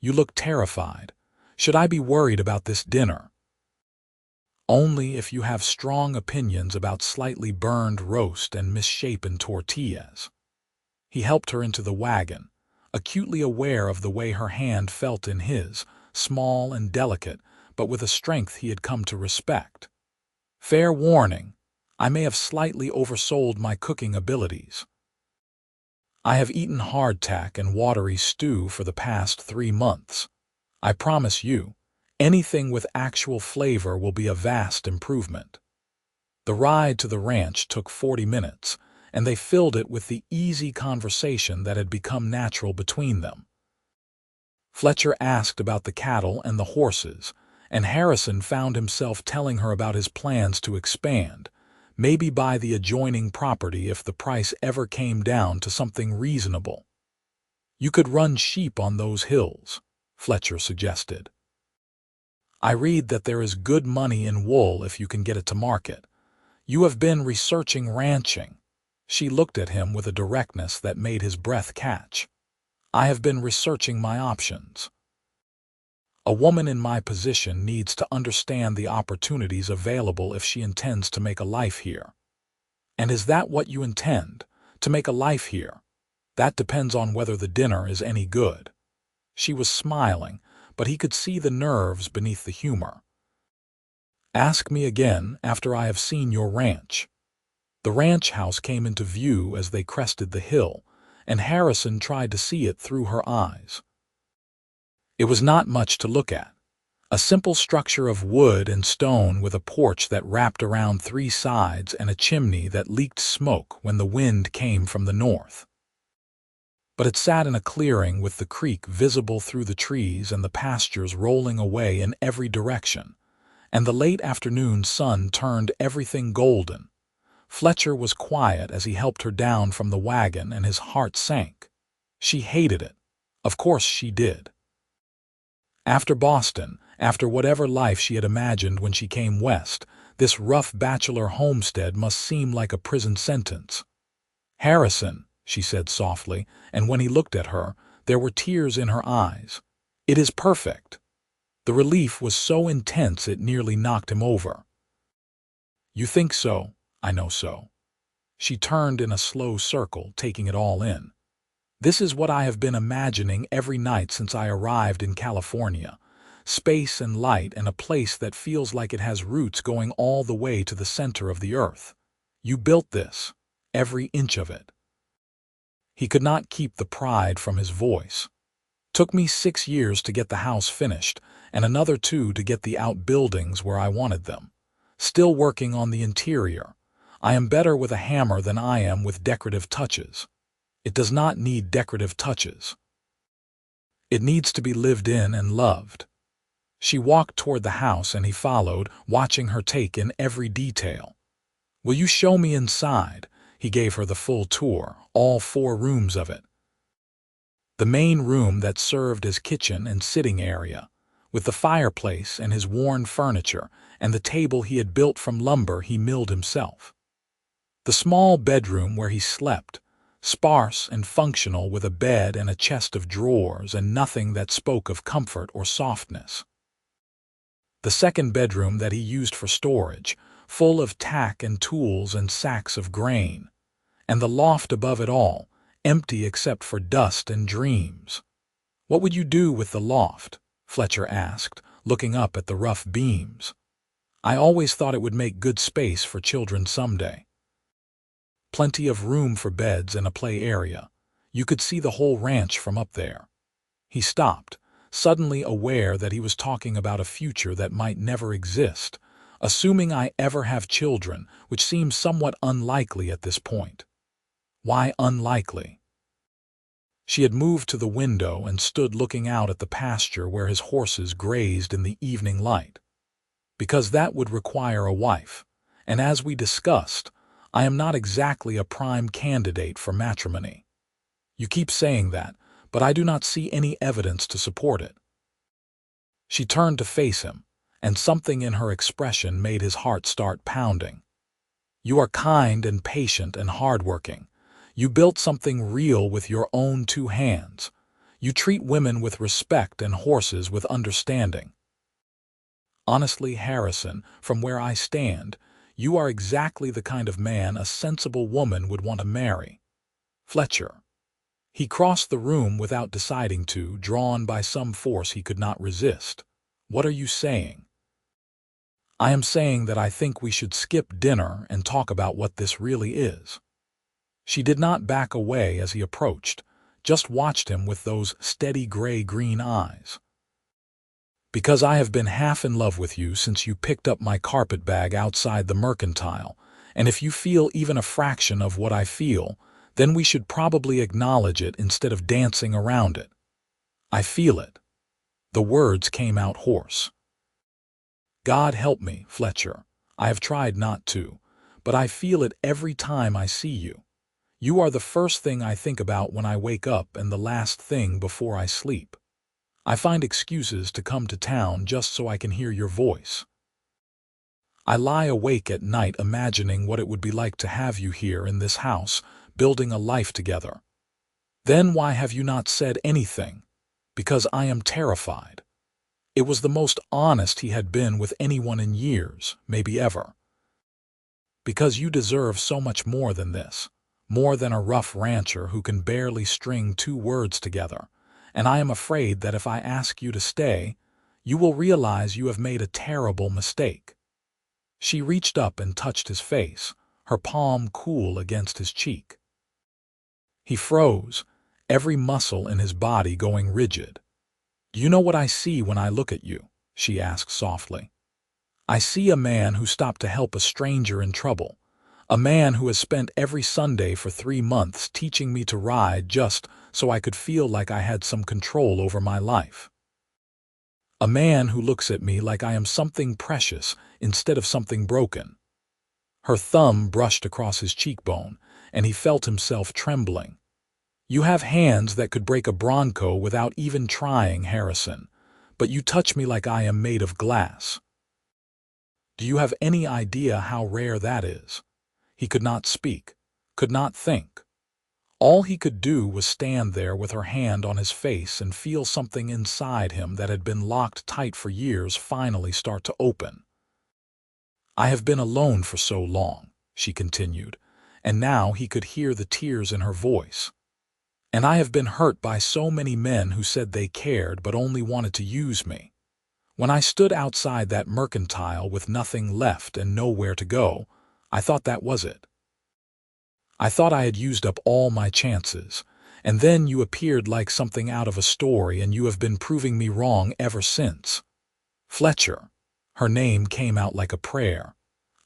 "You look terrified. Should I be worried about this dinner?" "Only if you have strong opinions about slightly burned roast and misshapen tortillas." He helped her into the wagon, acutely aware of the way her hand felt in his, small and delicate, but with a strength he had come to respect. Fair warning, I may have slightly oversold my cooking abilities. I have eaten hardtack and watery stew for the past 3 months. I promise you, anything with actual flavor will be a vast improvement. The ride to the ranch took 40 minutes, and they filled it with the easy conversation that had become natural between them. Fletcher asked about the cattle and the horses, and Harrison found himself telling her about his plans to expand, maybe buy the adjoining property if the price ever came down to something reasonable. You could run sheep on those hills, Fletcher suggested. I read that there is good money in wool if you can get it to market. You have been researching ranching. She looked at him with a directness that made his breath catch. I have been researching my options. A woman in my position needs to understand the opportunities available if she intends to make a life here. And is that what you intend, to make a life here? That depends on whether the dinner is any good. She was smiling, but he could see the nerves beneath the humor. Ask me again after I have seen your ranch. The ranch house came into view as they crested the hill, and Harrison tried to see it through her eyes. It was not much to look at. A simple structure of wood and stone with a porch that wrapped around 3 sides and a chimney that leaked smoke when the wind came from the north. But it sat in a clearing with the creek visible through the trees and the pastures rolling away in every direction, and the late afternoon sun turned everything golden. Fletcher was quiet as he helped her down from the wagon, and his heart sank. She hated it. Of course she did. After Boston, after whatever life she had imagined when she came west, this rough bachelor homestead must seem like a prison sentence. "Harrison," she said softly, and when he looked at her, there were tears in her eyes. "It is perfect." The relief was so intense it nearly knocked him over. "You think so? I know so." She turned in a slow circle, taking it all in. "This is what I have been imagining every night since I arrived in California. Space and light and a place that feels like it has roots going all the way to the center of the earth. You built this, every inch of it." He could not keep the pride from his voice. "Took me 6 years to get the house finished, and another 2 to get the outbuildings where I wanted them. Still working on the interior. I am better with a hammer than I am with decorative touches. It does not need decorative touches. It needs to be lived in and loved." She walked toward the house and he followed, watching her take in every detail. "Will you show me inside?" He gave her the full tour, all 4 rooms of it. The main room that served as kitchen and sitting area, with the fireplace and his worn furniture and the table he had built from lumber he milled himself. The small bedroom where he slept, sparse and functional with a bed and a chest of drawers and nothing that spoke of comfort or softness. The second bedroom that he used for storage, full of tack and tools and sacks of grain. And the loft above it all, empty except for dust and dreams. "What would you do with the loft?" Fletcher asked, looking up at the rough beams. "I always thought it would make good space for children someday. Plenty of room for beds and a play area. You could see the whole ranch from up there." He stopped, suddenly aware that he was talking about a future that might never exist, assuming I ever have children, which seems somewhat unlikely at this point. Why unlikely? She had moved to the window and stood looking out at the pasture where his horses grazed in the evening light. "Because that would require a wife, and as we discussed, I am not exactly a prime candidate for matrimony. You keep saying that, but I do not see any evidence to support it." She turned to face him, and something in her expression made his heart start pounding. "You are kind and patient and hardworking. You built something real with your own 2 hands. You treat women with respect and horses with understanding. Honestly, Harrison, from where I stand, you are exactly the kind of man a sensible woman would want to marry." "Fletcher." He crossed the room without deciding to, drawn by some force he could not resist. "What are you saying?" "I am saying that I think we should skip dinner and talk about what this really is." She did not back away as he approached, just watched him with those steady gray-green eyes. "Because I have been half in love with you since you picked up my carpet bag outside the mercantile, and if you feel even a fraction of what I feel, then we should probably acknowledge it instead of dancing around it. I feel it." The words came out hoarse. "God help me, Fletcher. I have tried not to, but I feel it every time I see you. You are the first thing I think about when I wake up and the last thing before I sleep. I find excuses to come to town just so I can hear your voice. I lie awake at night imagining what it would be like to have you here in this house, building a life together. Then why have you not said anything? Because I am terrified." It was the most honest he had been with anyone in years, maybe ever. "Because you deserve so much more than this, more than a rough rancher who can barely string two words together, and I am afraid that if I ask you to stay, you will realize you have made a terrible mistake." She reached up and touched his face, her palm cool against his cheek. He froze, every muscle in his body going rigid. "Do you know what I see when I look at you?" she asked softly. "I see a man who stopped to help a stranger in trouble, a man who has spent every Sunday for 3 months teaching me to ride just so I could feel like I had some control over my life. A man who looks at me like I am something precious instead of something broken." Her thumb brushed across his cheekbone, and he felt himself trembling. "You have hands that could break a Bronco without even trying, Harrison, but you touch me like I am made of glass. Do you have any idea how rare that is?" He could not speak, could not think. All he could do was stand there with her hand on his face and feel something inside him that had been locked tight for years finally start to open. "I have been alone for so long," she continued, and now he could hear the tears in her voice. "And I have been hurt by so many men who said they cared but only wanted to use me. When I stood outside that mercantile with nothing left and nowhere to go, I thought that was it. I thought I had used up all my chances, and then you appeared like something out of a story and you have been proving me wrong ever since. Fletcher," her name came out like a prayer,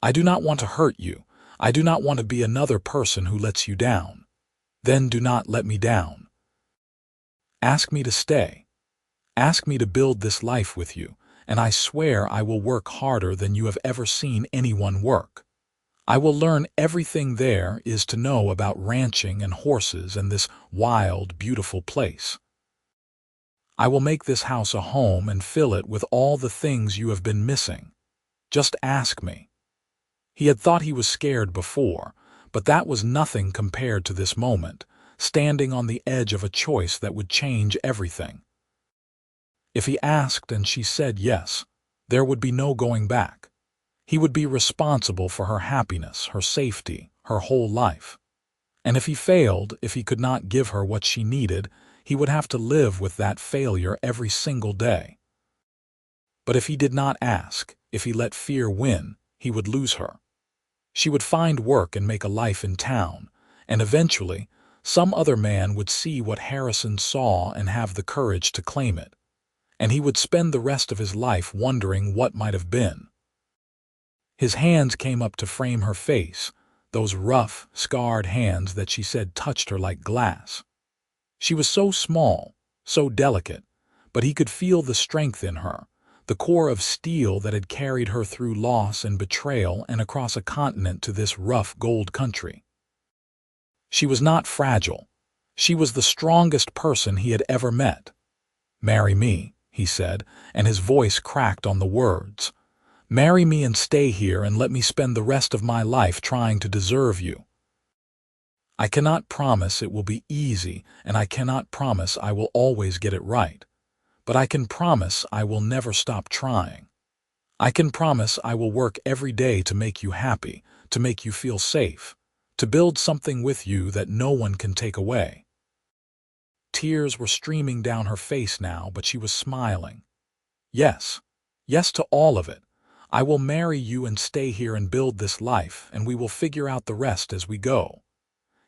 "I do not want to hurt you. I do not want to be another person who lets you down. Then do not let me down. Ask me to stay. Ask me to build this life with you, and I swear I will work harder than you have ever seen anyone work. I will learn everything there is to know about ranching and horses and this wild, beautiful place. I will make this house a home and fill it with all the things you have been missing. Just ask me." He had thought he was scared before, but that was nothing compared to this moment, standing on the edge of a choice that would change everything. If he asked and she said yes, there would be no going back. He would be responsible for her happiness, her safety, her whole life. And if he failed, if he could not give her what she needed, he would have to live with that failure every single day. But if he did not ask, if he let fear win, he would lose her. She would find work and make a life in town, and eventually, some other man would see what Harrison saw and have the courage to claim it. And he would spend the rest of his life wondering what might have been. His hands came up to frame her face, those rough, scarred hands that she said touched her like glass. She was so small, so delicate, but he could feel the strength in her, the core of steel that had carried her through loss and betrayal and across a continent to this rough gold country. She was not fragile. She was the strongest person he had ever met. "Marry me," he said, and his voice cracked on the words. "Marry me and stay here and let me spend the rest of my life trying to deserve you. I cannot promise it will be easy, and I cannot promise I will always get it right. But I can promise I will never stop trying. I can promise I will work every day to make you happy, to make you feel safe, to build something with you that no one can take away." Tears were streaming down her face now, but she was smiling. Yes, yes to all of it. I will marry you and stay here and build this life, and we will figure out the rest as we go.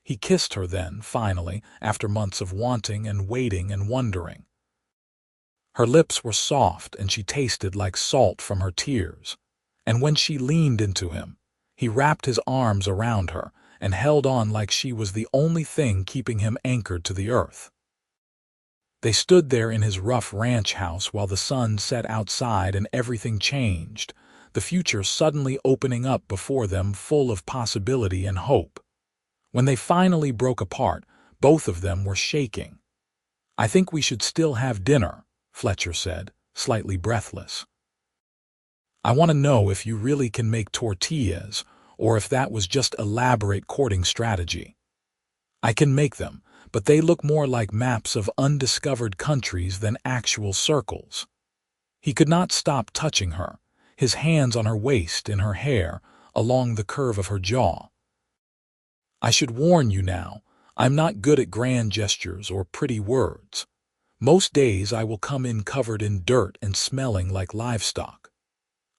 He kissed her then, finally, after months of wanting and waiting and wondering. Her lips were soft and she tasted like salt from her tears. And when she leaned into him, he wrapped his arms around her and held on like she was the only thing keeping him anchored to the earth. They stood there in his rough ranch house while the sun set outside and everything changed, the future suddenly opening up before them full of possibility and hope. When they finally broke apart, both of them were shaking. "I think we should still have dinner," Fletcher said, slightly breathless. "I want to know if you really can make tortillas, or if that was just elaborate courting strategy." "I can make them, but they look more like maps of undiscovered countries than actual circles." He could not stop touching her, his hands on her waist, in her hair, along the curve of her jaw. "I should warn you now, I'm not good at grand gestures or pretty words. Most days I will come in covered in dirt and smelling like livestock.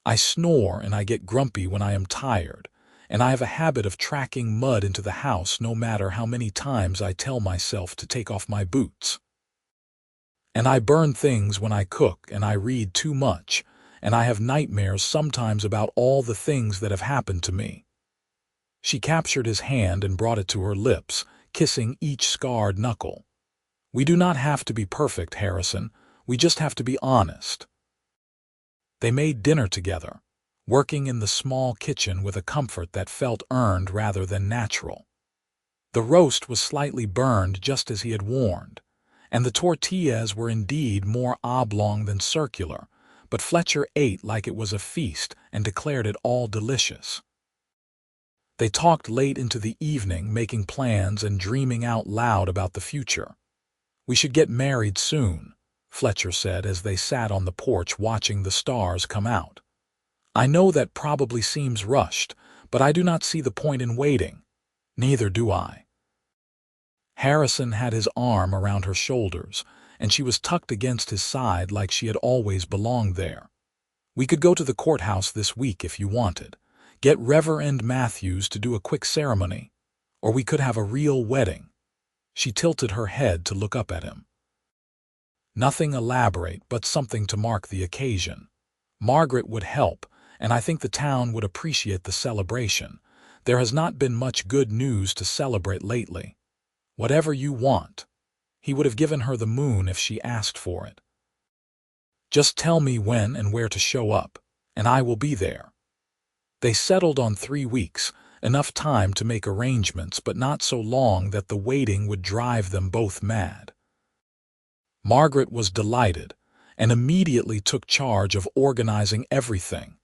I snore and I get grumpy when I am tired, and I have a habit of tracking mud into the house no matter how many times I tell myself to take off my boots. And I burn things when I cook, and I read too much, and I have nightmares sometimes about all the things that have happened to me." She captured his hand and brought it to her lips, kissing each scarred knuckle. "We do not have to be perfect, Harrison. We just have to be honest." They made dinner together, working in the small kitchen with a comfort that felt earned rather than natural. The roast was slightly burned just as he had warned, and the tortillas were indeed more oblong than circular, but Fletcher ate like it was a feast and declared it all delicious. They talked late into the evening, making plans and dreaming out loud about the future. "We should get married soon," Fletcher said as they sat on the porch watching the stars come out. "I know that probably seems rushed, but I do not see the point in waiting." "Neither do I." Harrison had his arm around her shoulders, and she was tucked against his side like she had always belonged there. "We could go to the courthouse this week if you wanted. Get Reverend Matthews to do a quick ceremony. Or we could have a real wedding." She tilted her head to look up at him. "Nothing elaborate, but something to mark the occasion. Margaret would help, and I think the town would appreciate the celebration. There has not been much good news to celebrate lately. Whatever you want." He would have given her the moon if she asked for it. "Just tell me when and where to show up, and I will be there." They settled on 3 weeks, enough time to make arrangements, but not so long that the waiting would drive them both mad. Margaret was delighted, and immediately took charge of organizing everything,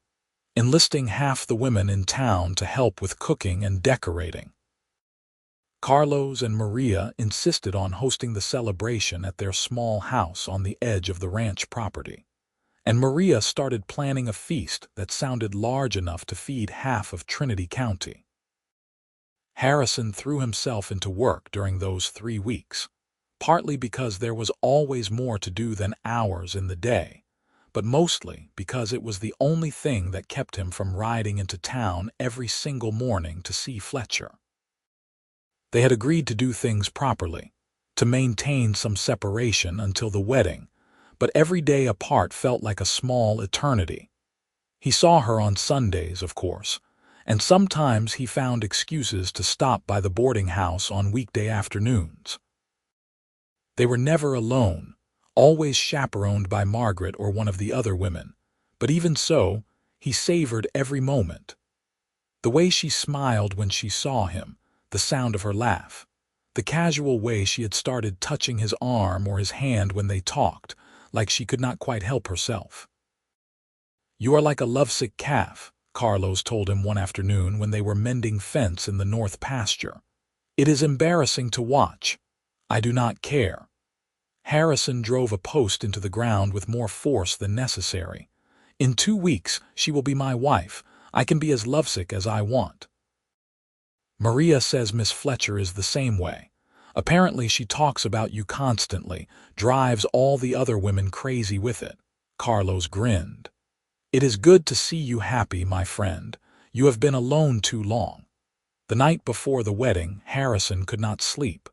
enlisting half the women in town to help with cooking and decorating. Carlos and Maria insisted on hosting the celebration at their small house on the edge of the ranch property, and Maria started planning a feast that sounded large enough to feed half of Trinity County. Harrison threw himself into work during those 3 weeks, partly because there was always more to do than hours in the day, but mostly because it was the only thing that kept him from riding into town every single morning to see Fletcher. They had agreed to do things properly, to maintain some separation until the wedding, but every day apart felt like a small eternity. He saw her on Sundays, of course, and sometimes he found excuses to stop by the boarding house on weekday afternoons. They were never alone, always chaperoned by Margaret or one of the other women, but even so, he savored every moment. The way she smiled when she saw him, the sound of her laugh, the casual way she had started touching his arm or his hand when they talked, like she could not quite help herself. "You are like a lovesick calf," Carlos told him one afternoon when they were mending fence in the north pasture. "It is embarrassing to watch. I do not care." Harrison drove a post into the ground with more force than necessary. "In 2 weeks, she will be my wife. I can be as lovesick as I want." Maria says Miss Fletcher is the same way. Apparently she talks about you constantly, drives all the other women crazy with it. Carlos grinned. It is good to see you happy, my friend. You have been alone too long. The night before the wedding, Harrison could not sleep.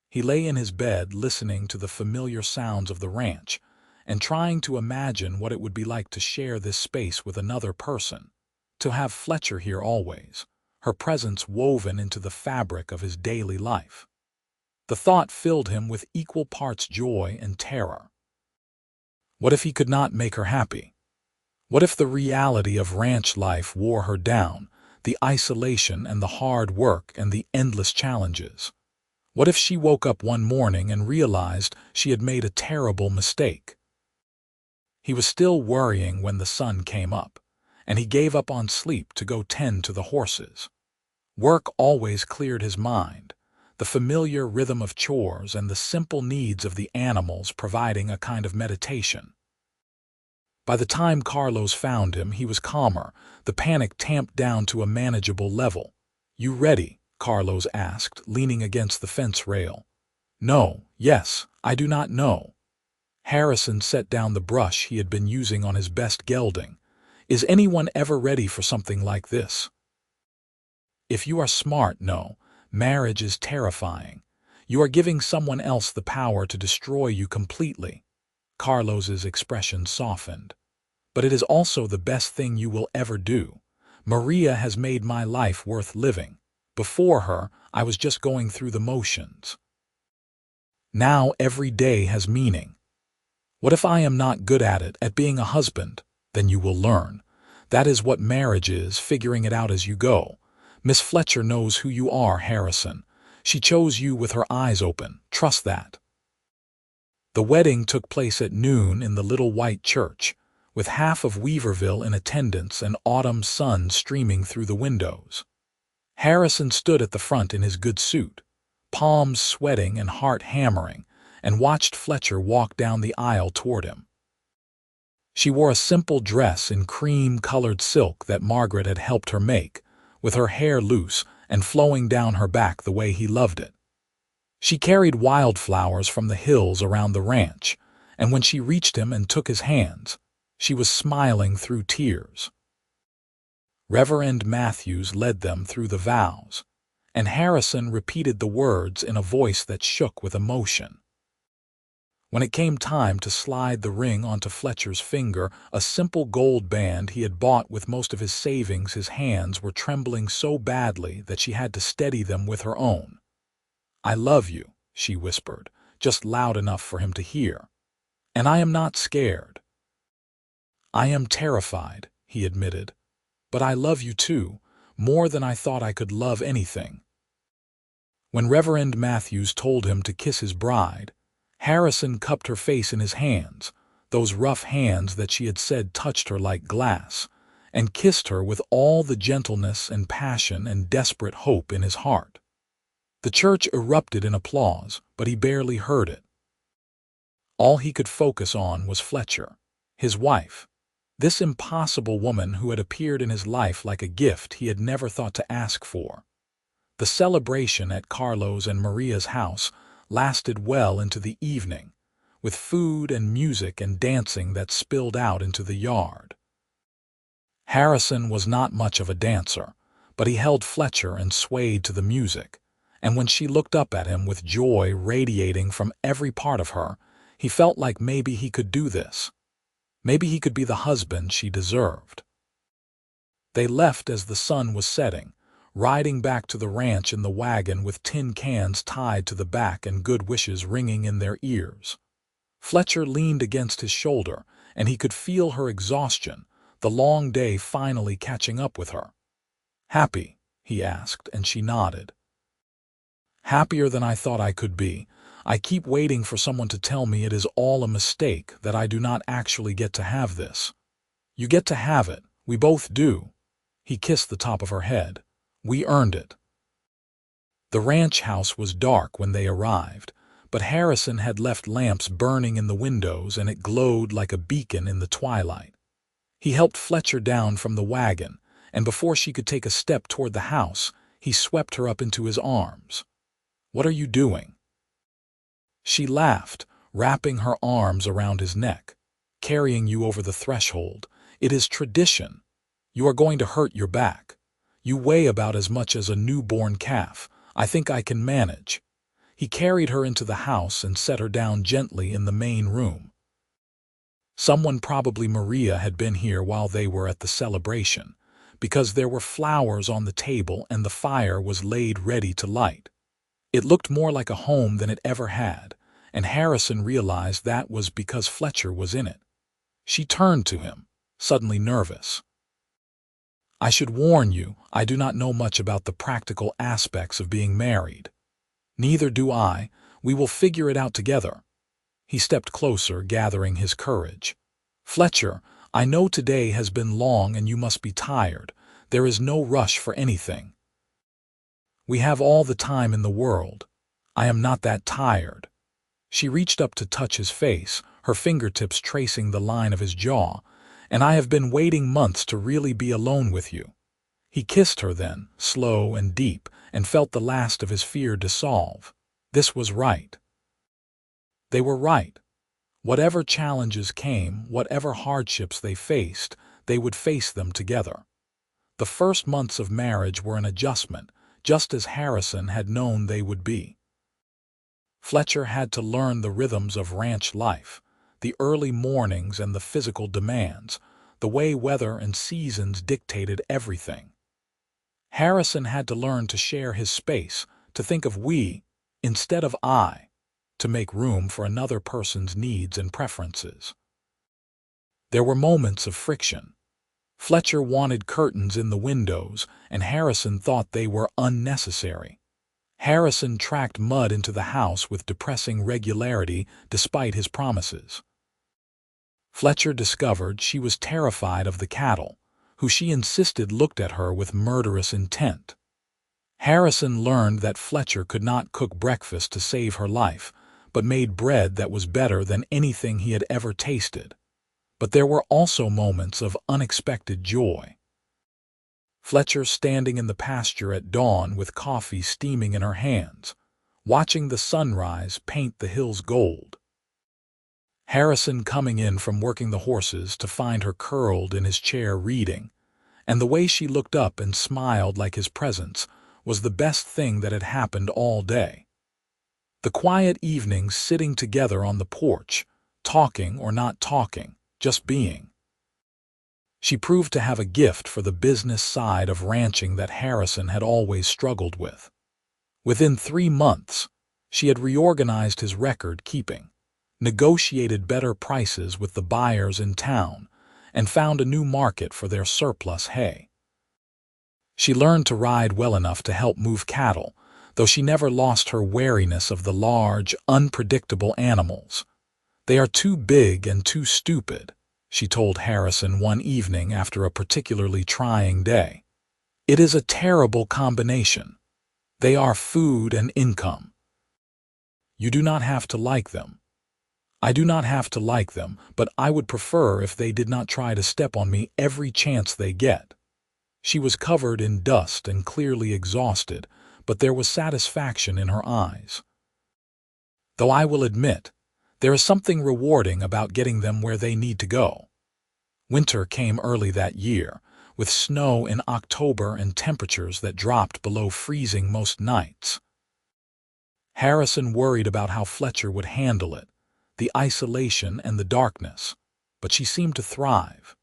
He lay in his bed listening to the familiar sounds of the ranch and trying to imagine what it would be like to share this space with another person, to have Fletcher here always, her presence woven into the fabric of his daily life. The thought filled him with equal parts joy and terror. What if he could not make her happy? What if the reality of ranch life wore her down, the isolation and the hard work and the endless challenges? What if she woke up one morning and realized she had made a terrible mistake? He was still worrying when the sun came up, and he gave up on sleep to go tend to the horses. Work always cleared his mind, the familiar rhythm of chores and the simple needs of the animals providing a kind of meditation. By the time Carlos found him, he was calmer, the panic tamped down to a manageable level. "You ready?" Carlos asked, leaning against the fence rail. "No, yes, I do not know." Harrison set down the brush he had been using on his best gelding. "Is anyone ever ready for something like this? If you are smart, no. Marriage is terrifying. You are giving someone else the power to destroy you completely." Carlos's expression softened. "But it is also the best thing you will ever do. Maria has made my life worth living. Before her, I was just going through the motions. Now every day has meaning. What if I am not good at it, at being a husband? Then you will learn. That is what marriage is, figuring it out as you go. Miss Fletcher knows who you are, Harrison. She chose you with her eyes open. Trust that." The wedding took place at noon in the little white church, with half of Weaverville in attendance and autumn sun streaming through the windows. Harrison stood at the front in his good suit, palms sweating and heart hammering, and watched Fletcher walk down the aisle toward him. She wore a simple dress in cream-colored silk that Margaret had helped her make, with her hair loose and flowing down her back the way he loved it. She carried wildflowers from the hills around the ranch, and when she reached him and took his hands, she was smiling through tears. Reverend Matthews led them through the vows, and Harrison repeated the words in a voice that shook with emotion. When it came time to slide the ring onto Fletcher's finger, a simple gold band he had bought with most of his savings, his hands were trembling so badly that she had to steady them with her own. "I love you," she whispered, just loud enough for him to hear. "And I am not scared." "I am terrified," he admitted. "But I love you too, more than I thought I could love anything." When Reverend Matthews told him to kiss his bride, Harrison cupped her face in his hands, those rough hands that she had said touched her like glass, and kissed her with all the gentleness and passion and desperate hope in his heart. The church erupted in applause, but he barely heard it. All he could focus on was Fletcher, his wife, this impossible woman who had appeared in his life like a gift he had never thought to ask for. The celebration at Carlos and Maria's house lasted well into the evening, with food and music and dancing that spilled out into the yard. Harrison was not much of a dancer, but he held Fletcher and swayed to the music, and when she looked up at him with joy radiating from every part of her, he felt like maybe he could do this. Maybe he could be the husband she deserved. They left as the sun was setting, riding back to the ranch in the wagon with tin cans tied to the back and good wishes ringing in their ears. Fletcher leaned against his shoulder, and he could feel her exhaustion, the long day finally catching up with her. "Happy?" he asked, and she nodded. "Happier than I thought I could be. I keep waiting for someone to tell me it is all a mistake, that I do not actually get to have this." "You get to have it. We both do." He kissed the top of her head. "We earned it." The ranch house was dark when they arrived, but Harrison had left lamps burning in the windows and it glowed like a beacon in the twilight. He helped Fletcher down from the wagon, and before she could take a step toward the house, he swept her up into his arms. What are you doing?" She laughed, wrapping her arms around his neck. "Carrying you over the threshold. It is tradition. You are going to hurt your back. You weigh about as much as a newborn calf. I think I can manage." He carried her into the house and set her down gently in the main room. Someone, probably Maria, had been here while they were at the celebration, because there were flowers on the table and the fire was laid ready to light. It looked more like a home than it ever had, and Harrison realized that was because Fletcher was in it. She turned to him, suddenly nervous. "I should warn you, I do not know much about the practical aspects of being married." "Neither do I. We will figure it out together." He stepped closer, gathering his courage. "Fletcher, I know today has been long and you must be tired. There is no rush for anything. We have all the time in the world. I am not that tired." She reached up to touch his face, her fingertips tracing the line of his jaw. "And I have been waiting months to really be alone with you." He kissed her then, slow and deep, and felt the last of his fear dissolve. This was right. They were right. Whatever challenges came, whatever hardships they faced, they would face them together. The first months of marriage were an adjustment, just as Harrison had known they would be. Fletcher had to learn the rhythms of ranch life, the early mornings and the physical demands, the way weather and seasons dictated everything. Harrison had to learn to share his space, to think of we instead of I, to make room for another person's needs and preferences. There were moments of friction. Fletcher wanted curtains in the windows, and Harrison thought they were unnecessary. Harrison tracked mud into the house with depressing regularity despite his promises. Fletcher discovered she was terrified of the cattle, who she insisted looked at her with murderous intent. Harrison learned that Fletcher could not cook breakfast to save her life, but made bread that was better than anything he had ever tasted. But there were also moments of unexpected joy. Fletcher standing in the pasture at dawn with coffee steaming in her hands, watching the sunrise paint the hills gold. Harrison coming in from working the horses to find her curled in his chair reading, and the way she looked up and smiled like his presence was the best thing that had happened all day. The quiet evenings sitting together on the porch, talking or not talking, just being. She proved to have a gift for the business side of ranching that Harrison had always struggled with. Within 3 months, she had reorganized his record keeping, negotiated better prices with the buyers in town, and found a new market for their surplus hay. She learned to ride well enough to help move cattle, though she never lost her wariness of the large, unpredictable animals. "They are too big and too stupid," she told Harrison one evening after a particularly trying day. "It is a terrible combination. They are food and income. You do not have to like them. I do not have to like them, but I would prefer if they did not try to step on me every chance they get." She was covered in dust and clearly exhausted, but there was satisfaction in her eyes. "Though I will admit, there is something rewarding about getting them where they need to go." Winter came early that year, with snow in October and temperatures that dropped below freezing most nights. Harrison worried about how Fletcher would handle it, the isolation and the darkness, but she seemed to thrive.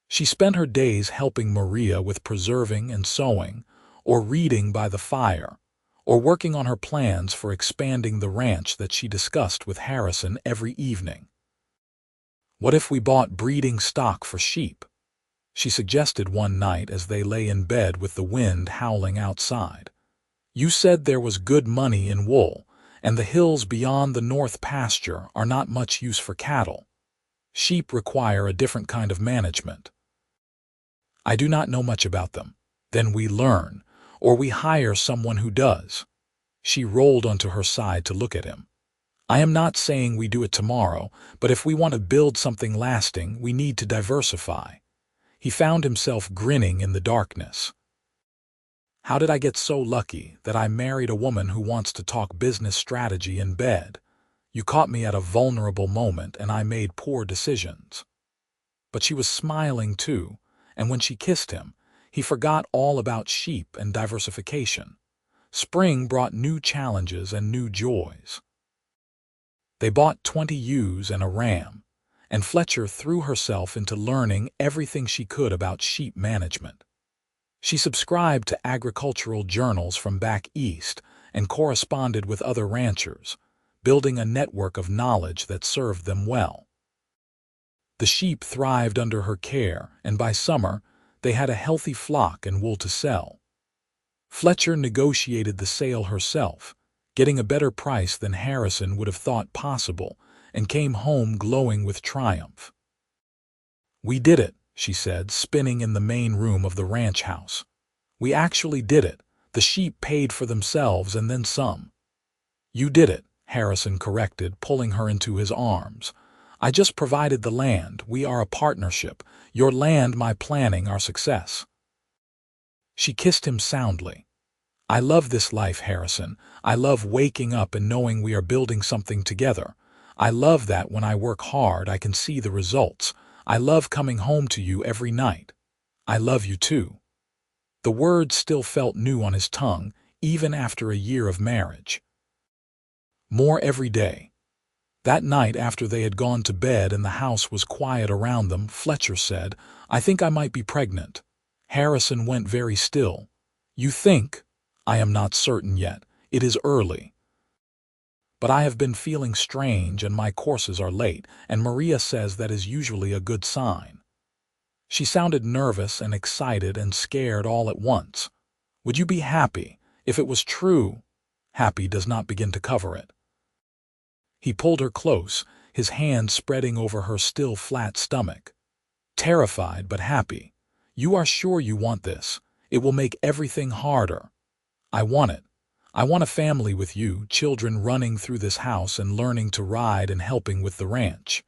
She spent her days helping Maria with preserving and sewing, or reading by the fire, or working on her plans for expanding the ranch that she discussed with Harrison every evening. "What if we bought breeding stock for sheep?" she suggested one night as they lay in bed with the wind howling outside. "You said there was good money in wool, and the hills beyond the north pasture are not much use for cattle. Sheep require a different kind of management." "I do not know much about them." "Then we learn, or we hire someone who does." She rolled onto her side to look at him. "I am not saying we do it tomorrow, but if we want to build something lasting, we need to diversify." He found himself grinning in the darkness. How did I get so lucky that I married a woman who wants to talk business strategy in bed? You caught me at a vulnerable moment and I made poor decisions." But she was smiling too, and when she kissed him, he forgot all about sheep and diversification. Spring brought new challenges and new joys. They bought 20 ewes and a ram, and Fletcher threw herself into learning everything she could about sheep management. She subscribed to agricultural journals from back east and corresponded with other ranchers, building a network of knowledge that served them well. The sheep thrived under her care, and by summer, they had a healthy flock and wool to sell. Fletcher negotiated the sale herself, getting a better price than Harrison would have thought possible, and came home glowing with triumph. "We did it," she said, spinning in the main room of the ranch house. "We actually did it. The sheep paid for themselves and then some." "You did it," Harrison corrected, pulling her into his arms. "I just provided the land. We are a partnership. Your land, my planning, our success." She kissed him soundly. "I love this life, Harrison. I love waking up and knowing we are building something together. I love that when I work hard I can see the results. I love coming home to you every night. I love you too." The words still felt new on his tongue, even after a year of marriage. More every day. That night, after they had gone to bed and the house was quiet around them, Fletcher said, "I think I might be pregnant." Harrison went very still. "You think?" "I am not certain yet. It is early. But I have been feeling strange and my courses are late, and Maria says that is usually a good sign." She sounded nervous and excited and scared all at once. "Would you be happy if it was true?" "Happy does not begin to cover it." He pulled her close, his hand spreading over her still flat stomach. "Terrified but happy. You are sure you want this? It will make everything harder." "I want it. I want a family with you, children running through this house and learning to ride and helping with the ranch."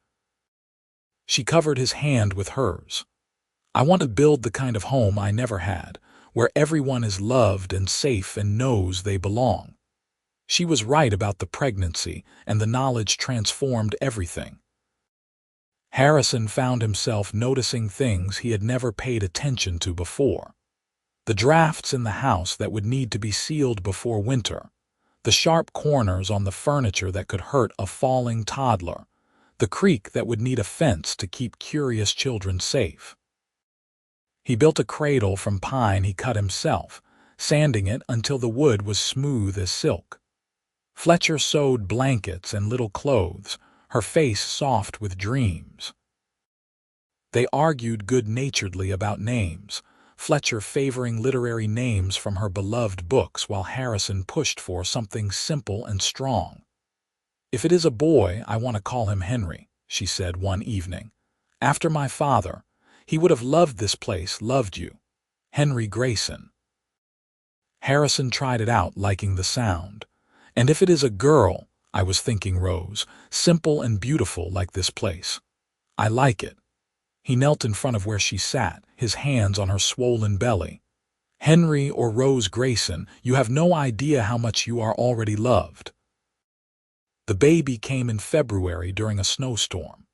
She covered his hand with hers. "I want to build the kind of home I never had, where everyone is loved and safe and knows they belong." She was right about the pregnancy, and the knowledge transformed everything. Harrison found himself noticing things he had never paid attention to before. The drafts in the house that would need to be sealed before winter, the sharp corners on the furniture that could hurt a falling toddler, the creek that would need a fence to keep curious children safe. He built a cradle from pine he cut himself, sanding it until the wood was smooth as silk. Fletcher sewed blankets and little clothes, her face soft with dreams. They argued good-naturedly about names, Fletcher favoring literary names from her beloved books while Harrison pushed for something simple and strong. "If it is a boy, I want to call him Henry," she said one evening. "After my father. He would have loved this place, loved you. Henry Grayson." Harrison tried it out, liking the sound. "And if it is a girl," I was thinking, Rose, "simple and beautiful like this place. I like it." He knelt in front of where she sat, his hands on her swollen belly. "Henry or Rose Grayson, you have no idea how much you are already loved." The baby came in February during a snowstorm,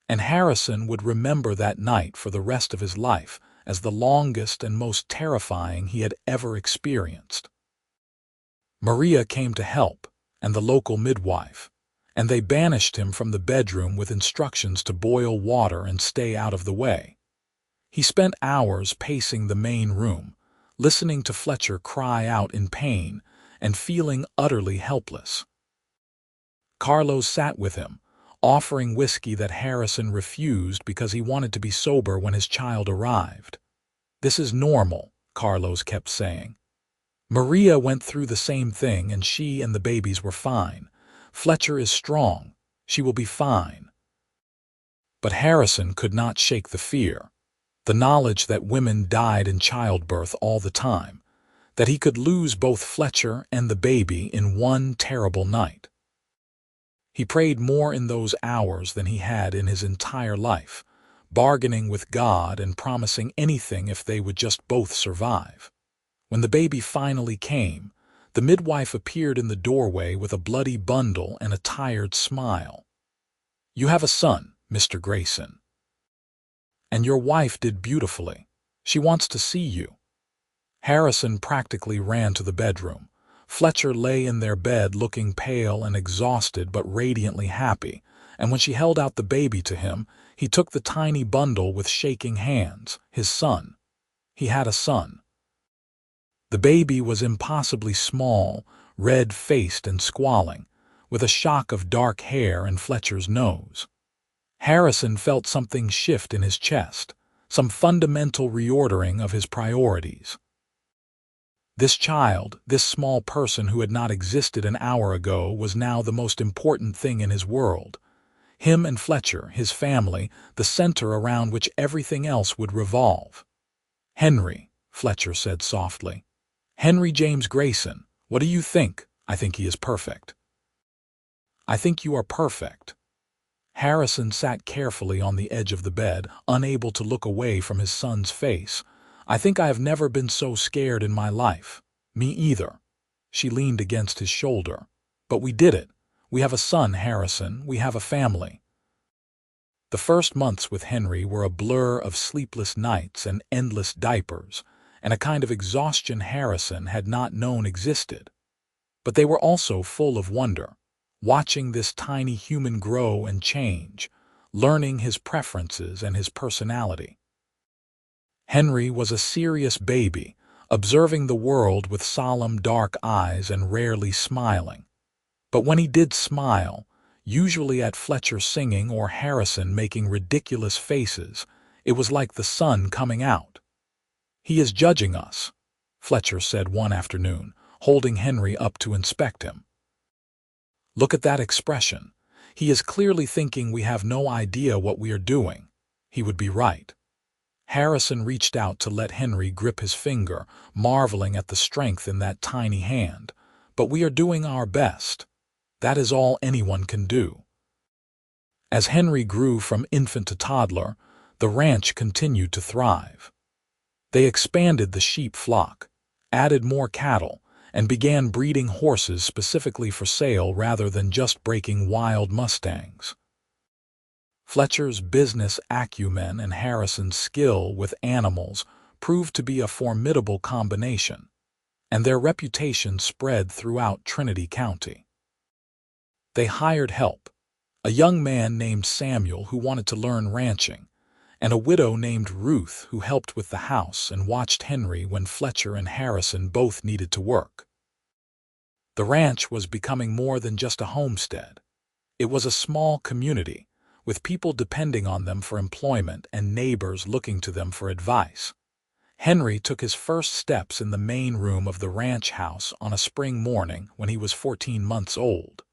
and Harrison would remember that night for the rest of his life as the longest and most terrifying he had ever experienced. Maria came to help, and the local midwife, and they banished him from the bedroom with instructions to boil water and stay out of the way. He spent hours pacing the main room, listening to Fletcher cry out in pain and feeling utterly helpless. Carlos sat with him, offering whiskey that Harrison refused because he wanted to be sober when his child arrived. "This is normal," Carlos kept saying. "Maria went through the same thing and she and the babies were fine. Fletcher is strong. She will be fine." But Harrison could not shake the fear, the knowledge that women died in childbirth all the time, that he could lose both Fletcher and the baby in one terrible night. He prayed more in those hours than he had in his entire life, bargaining with God and promising anything if they would just both survive. When the baby finally came, the midwife appeared in the doorway with a bloody bundle and a tired smile. "You have a son, Mr. Grayson. And your wife did beautifully. She wants to see you." Harrison practically ran to the bedroom. Fletcher lay in their bed looking pale and exhausted but radiantly happy, and when she held out the baby to him, he took the tiny bundle with shaking hands. His son. He had a son. The baby was impossibly small, red-faced and squalling, with a shock of dark hair and Fletcher's nose. Harrison felt something shift in his chest, some fundamental reordering of his priorities. This child, this small person who had not existed an hour ago, was now the most important thing in his world. Him and Fletcher, his family, the center around which everything else would revolve. "Henry," Fletcher said softly. "Henry James Grayson, what do you think?" "I think he is perfect." "I think you are perfect." Harrison sat carefully on the edge of the bed, unable to look away from his son's face. "I think I have never been so scared in my life." "Me either." She leaned against his shoulder. "But we did it. We have a son, Harrison. We have a family." The first months with Henry were a blur of sleepless nights and endless diapers, and a kind of exhaustion Harrison had not known existed. But they were also full of wonder, watching this tiny human grow and change, learning his preferences and his personality. Henry was a serious baby, observing the world with solemn dark eyes and rarely smiling. But when he did smile, usually at Fletcher singing or Harrison making ridiculous faces, it was like the sun coming out. "He is judging us," Fletcher said one afternoon, holding Henry up to inspect him. "Look at that expression. He is clearly thinking we have no idea what we are doing." He would be right. Harrison reached out to let Henry grip his finger, marveling at the strength in that tiny hand. "But we are doing our best. That is all anyone can do." As Henry grew from infant to toddler, the ranch continued to thrive. They expanded the sheep flock, added more cattle, and began breeding horses specifically for sale rather than just breaking wild mustangs. Fletcher's business acumen and Harrison's skill with animals proved to be a formidable combination, and their reputation spread throughout Trinity County. They hired help, a young man named Samuel who wanted to learn ranching, and a widow named Ruth who helped with the house and watched Henry when Fletcher and Harrison both needed to work. The ranch was becoming more than just a homestead. It was a small community, with people depending on them for employment and neighbors looking to them for advice. Henry took his first steps in the main room of the ranch house on a spring morning when he was 14 months old.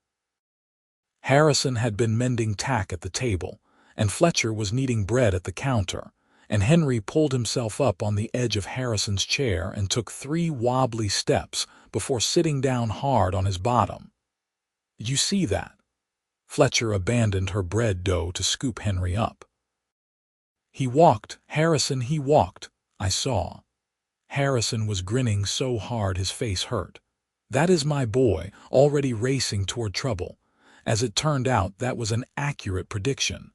Harrison had been mending tack at the table, and Fletcher was kneading bread at the counter, and Henry pulled himself up on the edge of Harrison's chair and took 3 wobbly steps before sitting down hard on his bottom. "Did you see that?" Fletcher abandoned her bread dough to scoop Henry up. "He walked, Harrison, he walked. I saw." Harrison was grinning so hard his face hurt. "That is my boy, already racing toward trouble." As it turned out, that was an accurate prediction.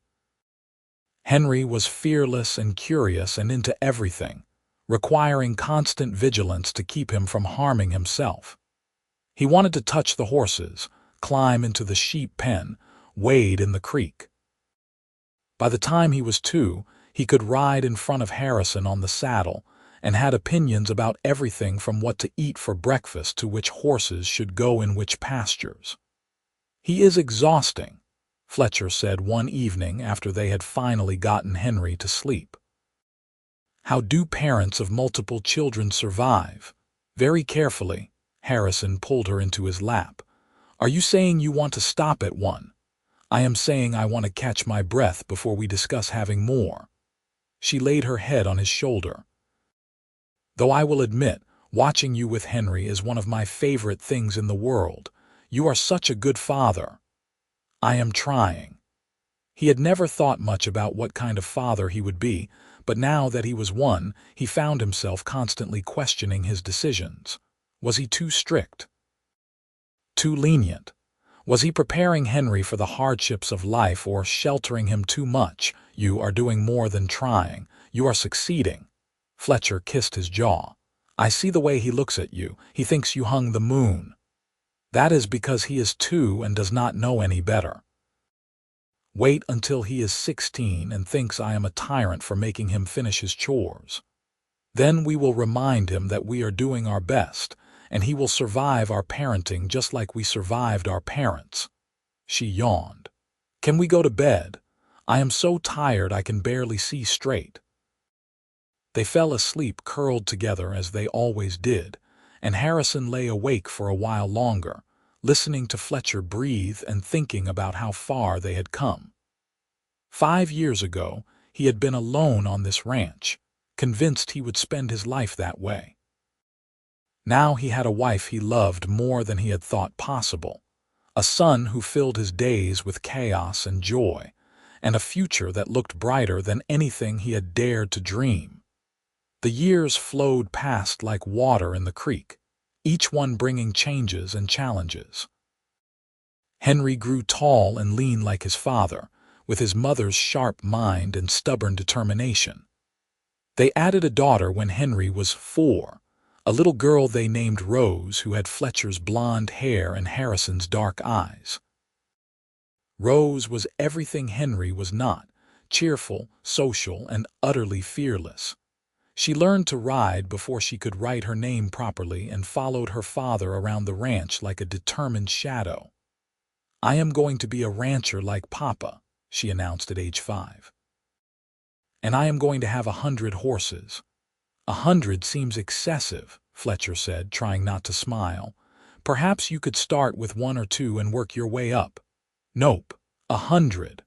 Henry was fearless and curious and into everything, requiring constant vigilance to keep him from harming himself. He wanted to touch the horses, climb into the sheep pen, wade in the creek. By the time he was 2, he could ride in front of Harrison on the saddle and had opinions about everything from what to eat for breakfast to which horses should go in which pastures. "He is exhausting," Fletcher said one evening after they had finally gotten Henry to sleep. "How do parents of multiple children survive?" Very carefully, Harrison pulled her into his lap. "Are you saying you want to stop at 1? I am saying I want to catch my breath before we discuss having more." She laid her head on his shoulder. "Though I will admit, watching you with Henry is one of my favorite things in the world. You are such a good father." "I am trying." He had never thought much about what kind of father he would be, But now that he was one, he found himself constantly questioning his decisions. Was he too strict? Too lenient? Was he preparing Henry for the hardships of life or sheltering him too much? You are doing more than trying. You are succeeding. Fletcher kissed his jaw. I see the way he looks at you. He thinks you hung the moon. That is because he is 2 and does not know any better. Wait until he is 16 and thinks I am a tyrant for making him finish his chores. Then we will remind him that we are doing our best, and he will survive our parenting just like we survived our parents. She yawned. Can we go to bed? I am so tired I can barely see straight. They fell asleep curled together as they always did, and Harrison lay awake for a while longer, listening to Fletcher breathe and thinking about how far they had come. 5 years ago, he had been alone on this ranch, convinced he would spend his life that way. Now he had a wife he loved more than he had thought possible, a son who filled his days with chaos and joy, and a future that looked brighter than anything he had dared to dream. The years flowed past like water in the creek, each one bringing changes and challenges. Henry grew tall and lean like his father, with his mother's sharp mind and stubborn determination. They added a daughter when Henry was 4, a little girl they named Rose who had Fletcher's blonde hair and Harrison's dark eyes. Rose was everything Henry was not, cheerful, social, and utterly fearless. She learned to ride before she could write her name properly and followed her father around the ranch like a determined shadow. I am going to be a rancher like Papa, she announced at age 5. And I am going to have 100 horses. 100 seems excessive, Fletcher said, trying not to smile. Perhaps you could start with 1 or 2 and work your way up. Nope, 100.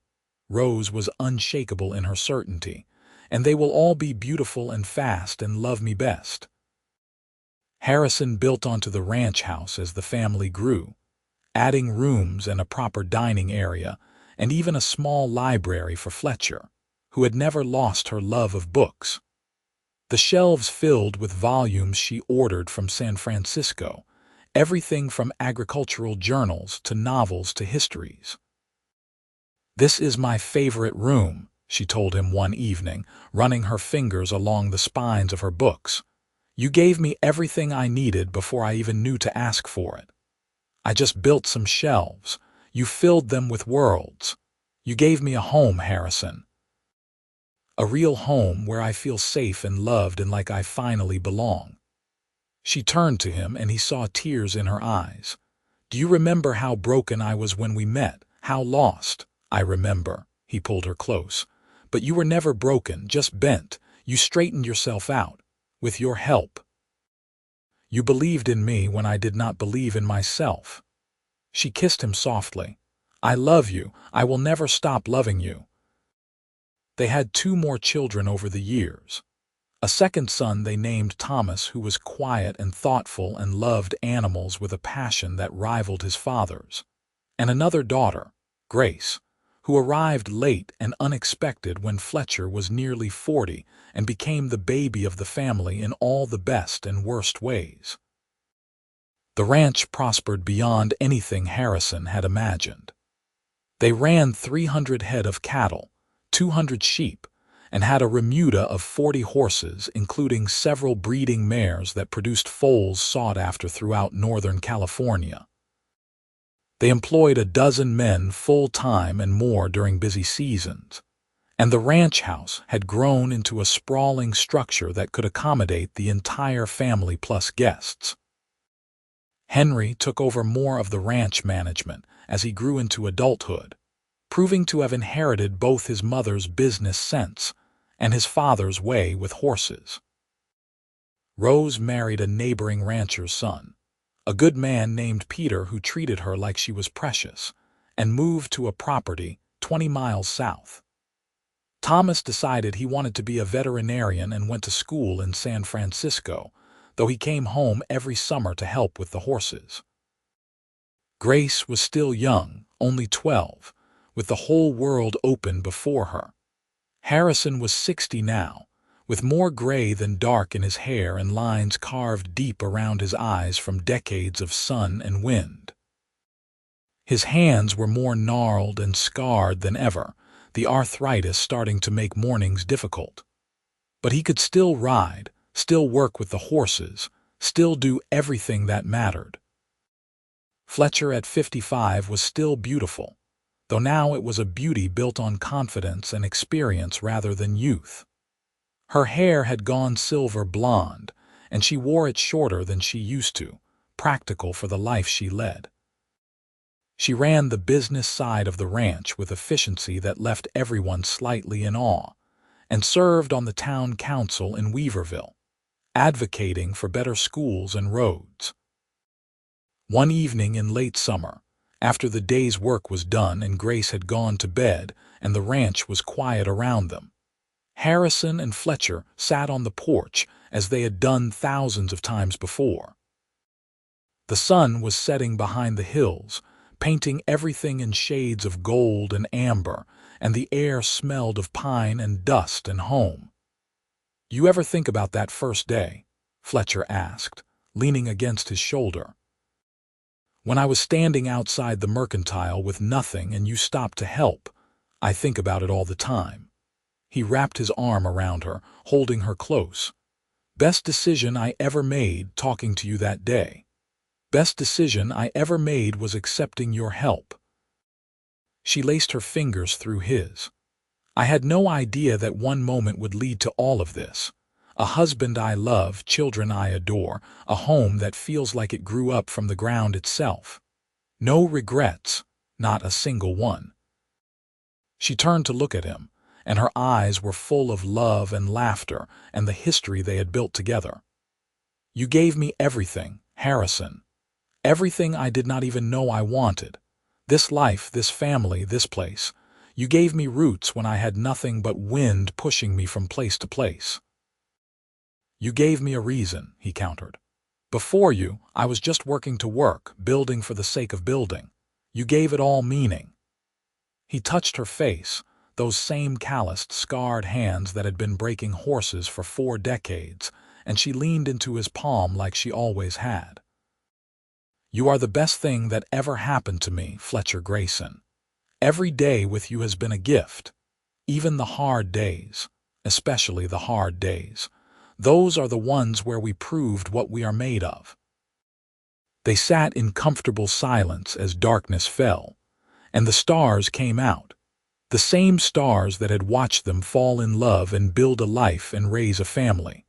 Rose was unshakable in her certainty. And they will all be beautiful and fast and love me best. Harrison built onto the ranch house as the family grew, adding rooms and a proper dining area, and even a small library for Fletcher, who had never lost her love of books. The shelves filled with volumes she ordered from San Francisco, everything from agricultural journals to novels to histories. This is my favorite room, she told him one evening, running her fingers along the spines of her books. You gave me everything I needed before I even knew to ask for it. I just built some shelves. You filled them with worlds. You gave me a home, Harrison. A real home where I feel safe and loved and like I finally belong. She turned to him and he saw tears in her eyes. Do you remember how broken I was when we met? How lost? I remember. He pulled her close. But you were never broken, just bent. You straightened yourself out. With your help. You believed in me when I did not believe in myself. She kissed him softly. I love you. I will never stop loving you. They had 2 more children over the years. A second son they named Thomas, who was quiet and thoughtful and loved animals with a passion that rivaled his father's. And another daughter, Grace, who arrived late and unexpected when Fletcher was nearly 40 and became the baby of the family in all the best and worst ways. The ranch prospered beyond anything Harrison had imagined. They ran 300 head of cattle, 200 sheep, and had a remuda of 40 horses, including several breeding mares that produced foals sought after throughout Northern California. They employed a dozen men full-time and more during busy seasons, and the ranch house had grown into a sprawling structure that could accommodate the entire family plus guests. Henry took over more of the ranch management as he grew into adulthood, proving to have inherited both his mother's business sense and his father's way with horses. Rose married a neighboring rancher's son, a good man named Peter who treated her like she was precious, and moved to a property 20 miles south. Thomas decided he wanted to be a veterinarian and went to school in San Francisco, though he came home every summer to help with the horses. Grace was still young, only 12, with the whole world open before her. Harrison was 60 now, with more gray than dark in his hair and lines carved deep around his eyes from decades of sun and wind. His hands were more gnarled and scarred than ever, the arthritis starting to make mornings difficult. But he could still ride, still work with the horses, still do everything that mattered. Fletcher at 55 was still beautiful, though now it was a beauty built on confidence and experience rather than youth. Her hair had gone silver blonde, and she wore it shorter than she used to, practical for the life she led. She ran the business side of the ranch with efficiency that left everyone slightly in awe, and served on the town council in Weaverville, advocating for better schools and roads. One evening in late summer, after the day's work was done and Grace had gone to bed and the ranch was quiet around them, Harrison and Fletcher sat on the porch as they had done thousands of times before. The sun was setting behind the hills, painting everything in shades of gold and amber, and the air smelled of pine and dust and home. "You ever think about that first day?" Fletcher asked, leaning against his shoulder. "When I was standing outside the mercantile with nothing and you stopped to help, I think about it all the time." He wrapped his arm around her, holding her close. "Best decision I ever made talking to you that day. Best decision I ever made was accepting your help." She laced her fingers through his. "I had no idea that one moment would lead to all of this. A husband I love, children I adore, a home that feels like it grew up from the ground itself. No regrets, not a single one." She turned to look at him, and her eyes were full of love and laughter and the history they had built together. "You gave me everything, Harrison. Everything I did not even know I wanted. This life, this family, this place. You gave me roots when I had nothing but wind pushing me from place to place." "You gave me a reason," he countered. "Before you, I was just working to work, building for the sake of building. You gave it all meaning." He touched her face, those same calloused, scarred hands that had been breaking horses for 4 decades, and she leaned into his palm like she always had. "You are the best thing that ever happened to me, Fletcher Grayson. Every day with you has been a gift. Even the hard days, especially the hard days. Those are the ones where we proved what we are made of." They sat in comfortable silence as darkness fell, and the stars came out, the same stars that had watched them fall in love and build a life and raise a family.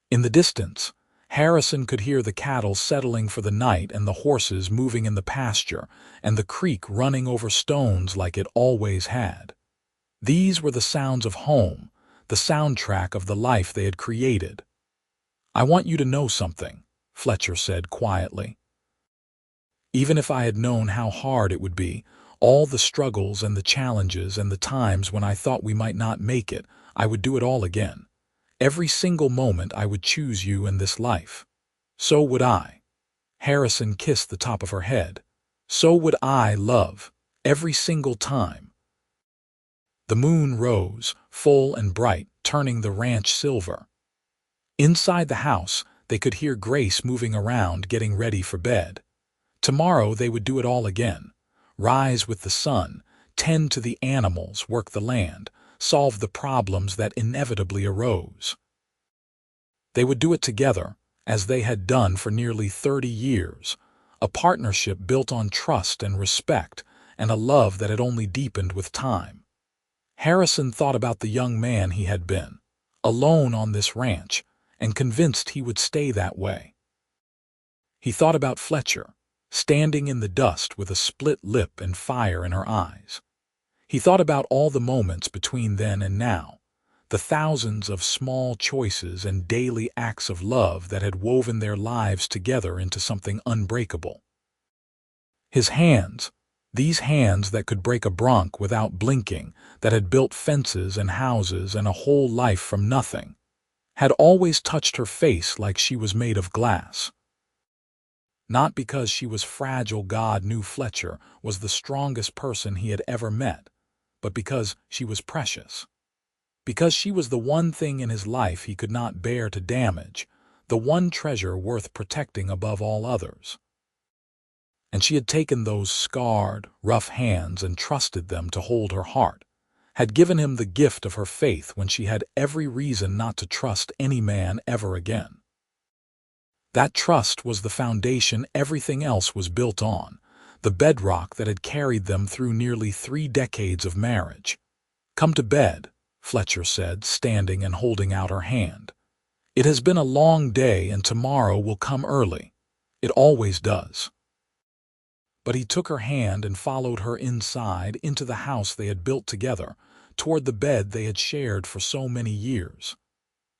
In the distance, Harrison could hear the cattle settling for the night and the horses moving in the pasture and the creek running over stones like it always had. These were the sounds of home, the soundtrack of the life they had created. "I want you to know something," Fletcher said quietly. "Even if I had known how hard it would be, all the struggles and the challenges and the times when I thought we might not make it, I would do it all again. Every single moment I would choose you in this life. So would I." Harrison kissed the top of her head. "So would I, love, every single time." The moon rose, full and bright, turning the ranch silver. Inside the house, they could hear Grace moving around, getting ready for bed. Tomorrow they would do it all again. Rise with the sun, tend to the animals, work the land, solve the problems that inevitably arose. They would do it together, as they had done for nearly 30 years, a partnership built on trust and respect, and a love that had only deepened with time. Harrison thought about the young man he had been, alone on this ranch, and convinced he would stay that way. He thought about Fletcher, standing in the dust with a split lip and fire in her eyes. He thought about all the moments between then and now, the thousands of small choices and daily acts of love that had woven their lives together into something unbreakable. His hands, these hands that could break a Bronc without blinking, that had built fences and houses and a whole life from nothing, had always touched her face like she was made of glass. Not because she was fragile. God knew Fletcher was the strongest person he had ever met, but because she was precious. Because she was the one thing in his life he could not bear to damage, the one treasure worth protecting above all others. And she had taken those scarred, rough hands and trusted them to hold her heart, had given him the gift of her faith when she had every reason not to trust any man ever again. That trust was the foundation everything else was built on, the bedrock that had carried them through nearly 3 decades of marriage. "Come to bed," Fletcher said, standing and holding out her hand. "It has been a long day and tomorrow will come early. It always does." But he took her hand and followed her inside into the house they had built together, toward the bed they had shared for so many years.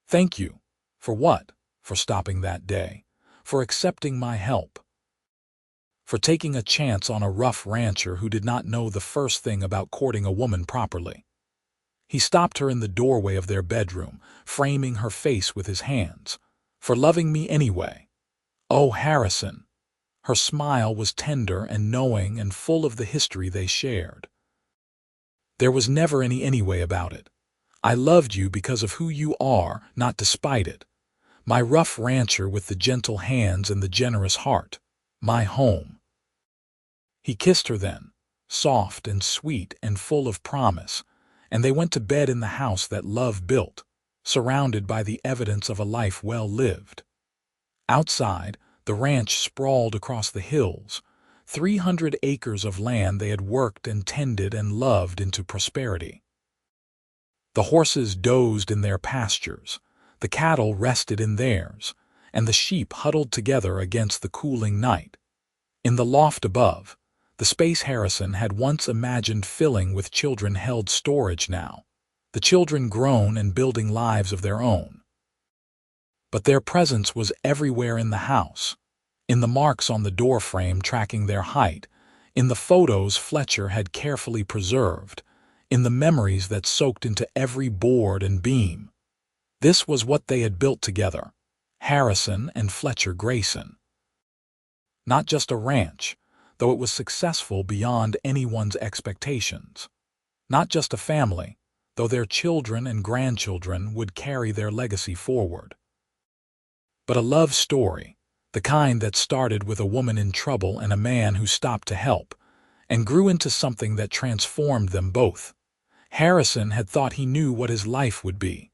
"Thank you." "For what?" "For stopping that day. For accepting my help. For taking a chance on a rough rancher who did not know the first thing about courting a woman properly." He stopped her in the doorway of their bedroom, framing her face with his hands. "For loving me anyway." "Oh, Harrison." Her smile was tender and knowing and full of the history they shared. "There was never any anyway about it. I loved you because of who you are, not despite it. My rough rancher with the gentle hands and the generous heart. My home." He kissed her then, soft and sweet and full of promise, and they went to bed in the house that love built, surrounded by the evidence of a life well lived. Outside, the ranch sprawled across the hills, 300 acres of land they had worked and tended and loved into prosperity. The horses dozed in their pastures, the cattle rested in theirs, and the sheep huddled together against the cooling night. In the loft above, the space Harrison had once imagined filling with children held storage now, the children grown and building lives of their own. But their presence was everywhere in the house, in the marks on the doorframe tracking their height, in the photos Fletcher had carefully preserved, in the memories that soaked into every board and beam. This was what they had built together, Harrison and Fletcher Grayson. Not just a ranch, though it was successful beyond anyone's expectations. Not just a family, though their children and grandchildren would carry their legacy forward. But a love story, the kind that started with a woman in trouble and a man who stopped to help, and grew into something that transformed them both. Harrison had thought he knew what his life would be.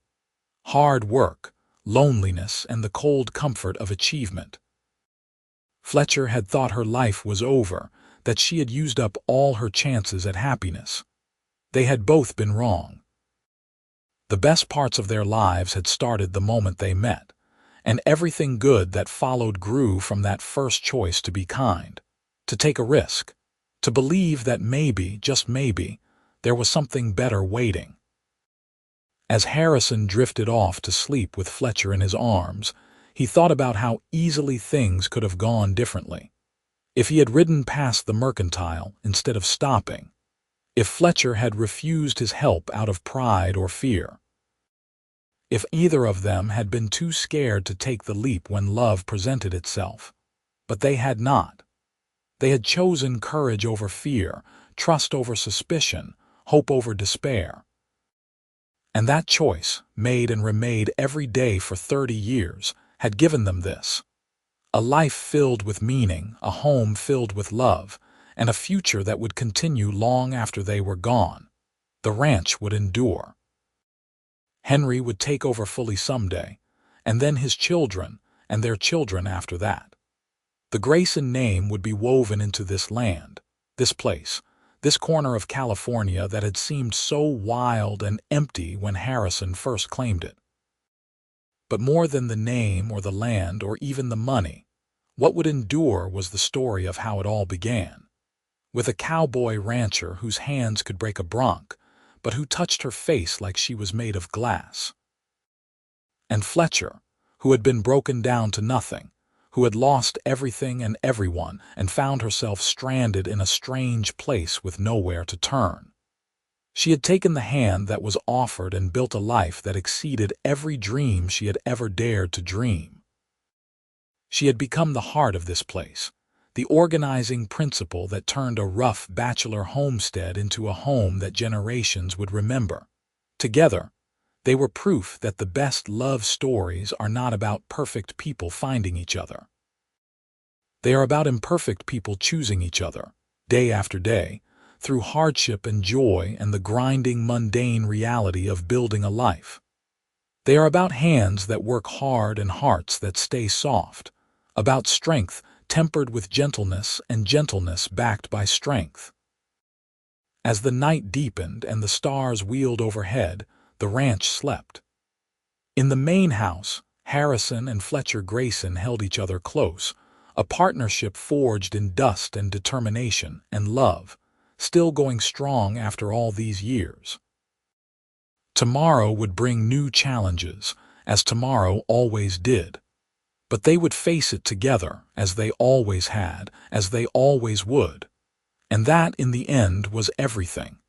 Hard work, loneliness, and the cold comfort of achievement. Fletcher had thought her life was over, that she had used up all her chances at happiness. They had both been wrong. The best parts of their lives had started the moment they met, and everything good that followed grew from that first choice to be kind, to take a risk, to believe that maybe, just maybe, there was something better waiting. As Harrison drifted off to sleep with Fletcher in his arms, he thought about how easily things could have gone differently. If he had ridden past the mercantile instead of stopping, if Fletcher had refused his help out of pride or fear, if either of them had been too scared to take the leap when love presented itself. But they had not. They had chosen courage over fear, trust over suspicion, hope over despair. And that choice, made and remade every day for 30 years, had given them this. A life filled with meaning, a home filled with love, and a future that would continue long after they were gone. The ranch would endure. Henry would take over fully someday, and then his children, and their children after that. The Grayson name would be woven into this land, this place, this corner of California that had seemed so wild and empty when Harrison first claimed it. But more than the name or the land or even the money, what would endure was the story of how it all began. With a cowboy rancher whose hands could break a bronc, but who touched her face like she was made of glass. And Fletcher, who had been broken down to nothing, who had lost everything and everyone and found herself stranded in a strange place with nowhere to turn. She had taken the hand that was offered and built a life that exceeded every dream she had ever dared to dream. She had become the heart of this place, the organizing principle that turned a rough bachelor homestead into a home that generations would remember. Together, They were proof that the best love stories are not about perfect people finding each other. They are about imperfect people choosing each other, day after day, through hardship and joy and the grinding, mundane reality of building a life. They are about hands that work hard and hearts that stay soft, about strength tempered with gentleness and gentleness backed by strength. As the night deepened and the stars wheeled overhead, the ranch slept. In the main house, Harrison and Fletcher Grayson held each other close, a partnership forged in dust and determination and love, still going strong after all these years. Tomorrow would bring new challenges, as tomorrow always did. But they would face it together, as they always had, as they always would. And that, in the end, was everything.